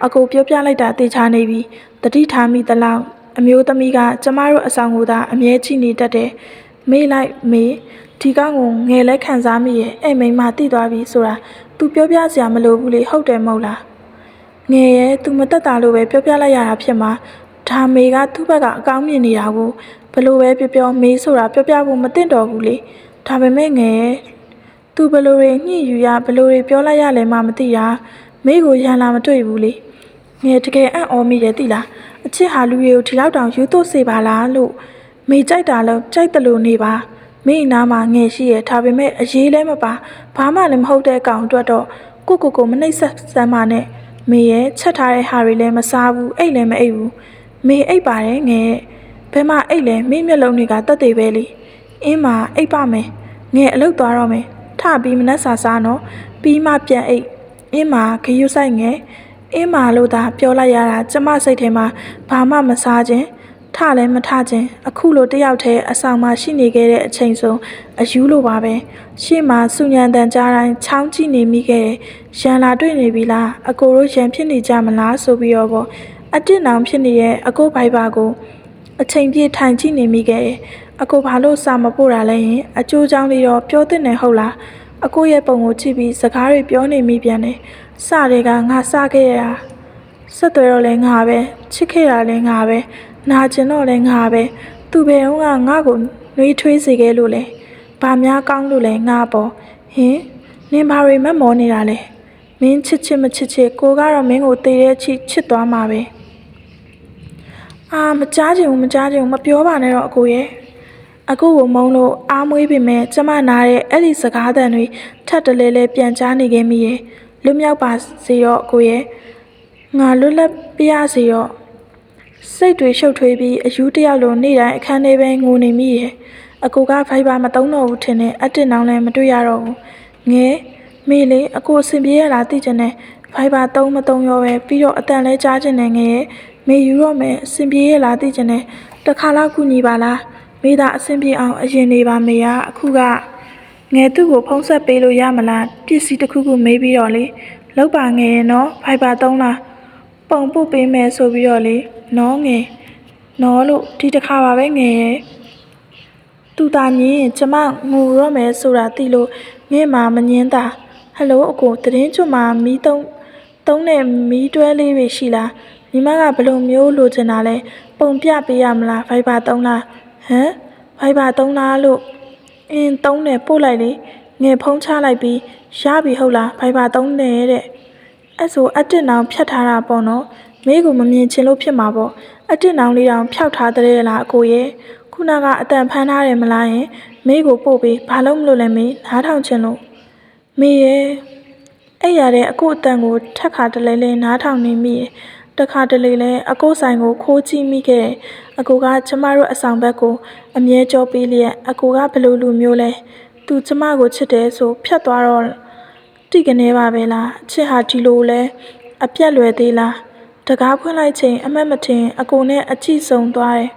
အကိုပြောပြလိုက်တာသိချနေပြီတတိထားမိသလောက်အမျိုးသမီးကကျမတို့အဆောင်ကိုသာအမြဲကြည့်နေတတ်တယ်မေးလိုက်မေးဒီကောင်ကိုငယ်လဲခံစားမိရဲ့အဲ့မိန်းမသိသွားပြီဆိုတာ तू ပြောပြစရာမလိုဘူးလေဟုတ်တယ်မဟုတ်လားငယ်ရဲ့ तू မတက်တာလို့ပဲပြောပြလိုက်ရတာဖြစ်မှာဒါမေကသူ့ဘက်ကအကောင်းမြင်နေတာကိုဘလို့ပဲပြောမေးဆိုတာပြောပြဖို့မသင့်တော်ဘူးလေဒါပေမဲ့ငယ်ရဲ့ तू ဘလို့တွေညှိယူရဘလို့တွေပြောလိုက်ရလဲမှမသိတာမေကိုရန်လာမတွေ့ဘူးလေငယ်တကယ်အံ့ဩမိတယ်သိလားအချစ်ဟာလူတွေကိုဒီလောက်တောင်ယူသွစေပါလားလို့မေကြိုက်တာလို့ကြိုက်တယ်လို့နေပါမိအနာမှာငယ်ရှိရဒါပေမဲ့အရေးလဲမပါဘာမှလည်းမဟုတ်တဲ့အကောင်အတွက်တော့ကိုမနှိပ်ဆက်စမ်းပါနဲ့မေရဲ့ချက်ထားတဲ့ဟာတွေလည်းမစားဘူးအိတ်လည်းမအိတ်ဘူးမေအိတ်ပါတယ်ငယ်ဘယ်မှအိတ်လဲမိမျက်လုံးတွေကတက်သေးပဲလေအင်းမအိတ်ပါမယ်ငယ်အလုပ်သွားတော့မယ်ထပြီးမနှက်စားနော်ပြီးမှပြန်အိတ်အင်းမခရုဆိုင်ငယ်အင်းမလို့သာပြောလိုက်ရတာကျမစိတ်ထဲမှာဘာမှမစားခြင်းထလည်းမထခြင်းအခုလိုတယောက်တည်းအဆောင်မှာရှိနေခဲ့တဲ့အချိန်ဆုံးအယူလိုပါပဲရှေ့မှာစုညံတန်ကြားတိုင်းချောင်းကြည့်နေမိခဲ့ရန်လာတွေ့နေပြီလားအကိုတို့ရန်ဖြစ်နေကြမလားဆိုပြီးတော့ပေါ့အတစ်နောင်ဖြစ်နေရဲ့အကိုဘိုင်ဘာကိုအချိန်ပြည့်ထိုင်ကြည့်နေမိခဲ့အကိုဘာလို့စာမပို့တာလဲရင်အကျိုးကြောင့်လေးတော့ပြောသင့်တယ်ဟုတ်လားအကိုရဲ့ပုံကိုကြည့်ပြီးစကားတွေပြောနေမိပြန်တယ်စတွေကငါစခဲ့ရတာဆက်သွဲတော့လဲငါပဲချစ်ခဲ့တာလဲငါပဲနာကျင်တော့လဲငါပဲသူဘယ်တော့ငါ့ကိုနှွေးထွေးစေခဲ့လို့လဲဘာများကောင်းလို့လဲငါပေါ့ဟင်နင်ဘာတွေမက်မောနေတာလဲမင်းချစ်မချစ်ကိုကတော့မင်းကိုတေတဲ့ချစ်သွားမှာပဲမကြားချင်ဘူးမပြောပါနဲ့တော့အကိုရဲ့အကိုကိုမုန်းလို့အားမွေးပေမဲ့ကျမနားတဲ့အဲ့ဒီစကားသံတွေထပ်တလဲပြန်ကြားနေခဲ့မိရဲ့လွတ်မြောက်ပါစေတော့အကိုရဲ့ငါလွတ်လပ်ပြရစေတော့စိတ်တွေရှုပ်ထွေးပြီးအယူတယောက်လိုနေ့တိုင်းအခန်းထဲပဲငိုနေမိရဲ့အကိုကဖိုင်ဘာမတုံးတော့ဘူးထင်တယ်အတစ်နောင်လည်းမတွေ့ရတော့ဘူးငယ်မေလေးအကိုအဆင်ပြေရလားသိချင်တယ်ဖိုင်ဘာတုံးမတုံးရောပဲပြီးတော့အတန်လဲကြားချင်တယ်ငယ်မေယူတော့မယ်အဆင်ပြေရလားသိချင်တယ်တခါလောက်ကူညီပါလားမေသာအဆင်ပြေအောင်အရင်နေပါမေကအခုကငယ်သူ့ကိုဖုံးဆက်ပေးလို့ရမလားပစ္စည်းတစ်ခုခုမေးပြီးတော့လေလောက်ပါငယ်နော်ဖိုင်ဘာတုံးလား ပုံပုတ်ပေးမယ်ဆိုပြီးတော့လေနော်ငယ်နော်လို့ဒီတစ်ခါပါပဲငယ်ရဲ့သူတာညင်းကျမငိုတော့မယ်ဆိုတာသိလို့ငဲ့မှာမငင်းတာဟယ်လိုအကိုသတင်းကျွတ်မှာမီးသုံးတဲ့မီးတွဲလေးတွေရှိလားညီမကဘယ်လိုမျိုးလိုချင်တာလဲပုံပြပေးရမလားViber 3လားဟမ်Viber 3လားလို့သုံးတယ်ပို့လိုက်လေငယ်ဖုံးချလိုက်ပြီးရပြီဟုတ်လားViber 3တယ်တဲ့အဲ့ဆိုအတစ်နောင်ဖြတ်ထားတာပေါ့နော်မေးကိုမမြင်ချင်လို့ဖြစ်မှာပေါ့အတစ်နောင်လေးတောင်ဖျောက်ထားတဲ့လားအကိုရဲ့ခုနကအတန်ဖမ်းထားတယ်မလားယင်မေးကိုပို့ပြီးဘာလို့မလို့လဲမေးနားထောင်ချင်လို့မေးရဲ့အဲ့ရတဲ့အကိုအတန်ကိုထက်ခါတလဲလဲနားထောင်နေမိရဲ့တခါတလေလဲအကိုဆိုင်ကိုခိုးကြည့်မိခဲ့အကိုကကျမတို့အဆောင်ဘက်ကိုအမြဲကြောပေးလျက်အကိုကဘလို့လူမျိုးလဲသူကျမကိုချစ်တယ်ဆိုဖြတ်သွားတော့တိကနေပါပဲလားချစ်ဟာဒီလိုလဲအပြက်လွယ်သေးလားတကားဖွင့်လိုက်ချိန်အမတ်မထင်အကိုနဲ့အကြည့်ဆုံသွားတယ်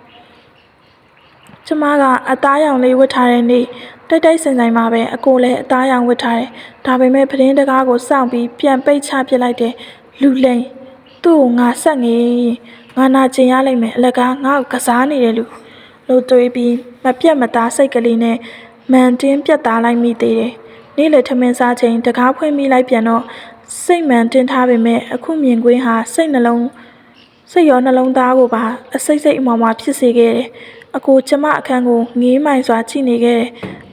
ကျမကအသားရောင်လေးဝတ်ထားတဲ့နေ့တိုက်ဆိုင်မှာပဲအကိုလည်းအသားရောင်ဝတ်ထားတယ်ဒါပေမဲ့ပရင်းတကားကိုစောင့်ပြီးပြန်ပိတ်ချပစ်လိုက်တယ်လူလိန်သူ့ကိုငါဆက်ငေးငါနာကျင်ရလိမ့်မယ်အလကားငါ့ကိုကစားနေတယ်လို့တွေးပြီးမပြတ်မသားစိတ်ကလေးနဲ့မန်တင်းပြတ်သားလိုက်မိသေးတယ်နေ့လေထမင်းစားချိန်တကားဖွင့်မိလိုက်ပြန်တော့စိတ်မှန်တင်းထားပေမဲ့အခုမြင်ကွင်းဟာစိတ်ရောနှလုံးသားကိုပါအစိတ်အမောင်မှာဖြစ်စေခဲ့တယ်အကိုကျမအခန်းကိုငေးမိုင်စွာကြည့်နေခဲ့တယ်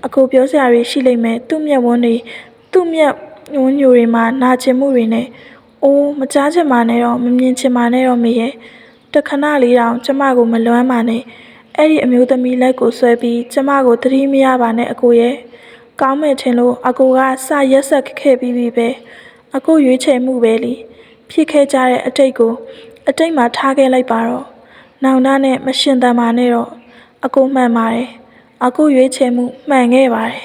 အကိုပြောစရာတွေရှိလိမ့်မယ်သူ့မျက်ဝန်းညိုတွေမှာနာကျင်မှုတွေနဲ့အိုးမကြားချင်ပါနဲ့တော့မမြင်ချင်ပါနဲ့တော့မေရဲ့တခဏလေးတောင်ကျမကိုမလွမ်းပါနဲ့အဲ့ဒီအမျိုးသမီးလက်ကိုဆွဲပြီးကျမကိုသတိမရပါနဲ့အကိုရဲ့ကောင်းမယ်ထင်လို့အကိုကစရက်ဆက်ခဲ့ပြီးပြီပဲအကိုရွေးချယ်မှုပဲလीဖြစ်ခဲ့ကြတဲ့အတိတ်ကိုအတိတ်မှာထားခဲ့လိုက်ပါတော့နောင်တနဲ့မရှင်သန်ပါနဲ့တော့အကိုမှန်ပါတယ်အကိုရွေးချယ်မှုမှန်ခဲ့ပါတယ်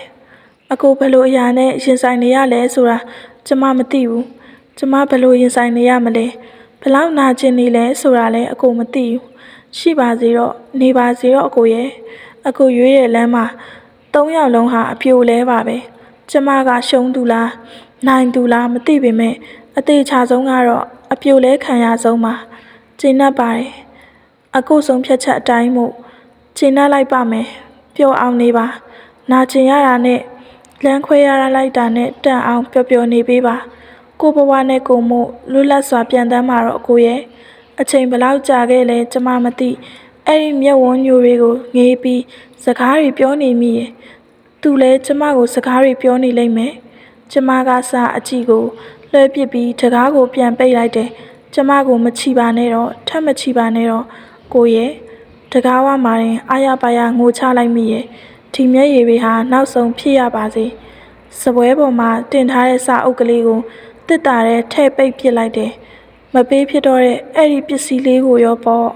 အကိုဘယ်လိုအရာနဲ့ရင်ဆိုင်နေရလဲဆိုတာကျမမသိဘူးကျမဘယ်လိုရင်ဆိုင်နေရမလဲဘယ်လောက်နာကျင်နေလဲဆိုတာလည်းအကိုမသိဘူးရှိပါစေတော့နေပါစေတော့အကိုရဲ့အကိုရွေးတဲ့လမ်းမှာ3ယောက်လုံးဟာအပြိုလဲပါပဲကျမကရှုံးသူလားနိုင်သူလားမသိပေမဲ့အသေးချာဆုံးကတော့အပြိုလဲခံရဆုံးပါကျဉ်တ်ပါတယ်အကိုဆုံးဖြတ်ချက်အတိုင်းမို့ကျဉ်တ်လိုက်ပါမယ်ပျော်အောင်နေပါနာကျင်ရတာနဲ့လမ်းခွဲရလိုက်တာနဲ့တန်အောင်ပျော်နေပေးပါကိုဘဝနဲ့ကိုမို့လွတ်လပ်စွာပြန်တမ်းမှာတော့အကိုရဲ့အချိန်ဘယ်လောက်ကြာခဲ့လဲကျမမသိအဲ့ဒီမျက်ဝန်းညိုတွေကိုငေးပြီးစကားတွေပြောနေမိရဲ့သူလည်းကျမကိုစကားတွေပြောနေလိမ့်မယ်ကျမကစအကြည့်ကိုလွှဲပစ်ပြီးတကားကိုပြန်ပိတ်လိုက်တယ်ကျမကိုမချီပါနဲ့တော့ထပ်မချီပါနဲ့တော့ကိုရဲ့တကားဝမှာရင်အာရပါရငိုချလိုက်မိရဲ့ဒီမျက်ရည်တွေဟာနောက်ဆုံးဖြစ်ရပါစေစပွဲပေါ်မှာတင်ထားတဲ့စာအုပ်ကလေးကိုတစ်တာထဲထည့်ပိတ်ပစ်လိုက်တယ်မပေးဖြစ်တော့တဲ့အဲ့ဒီပစ္စည်းလေးကိုရောပေါ့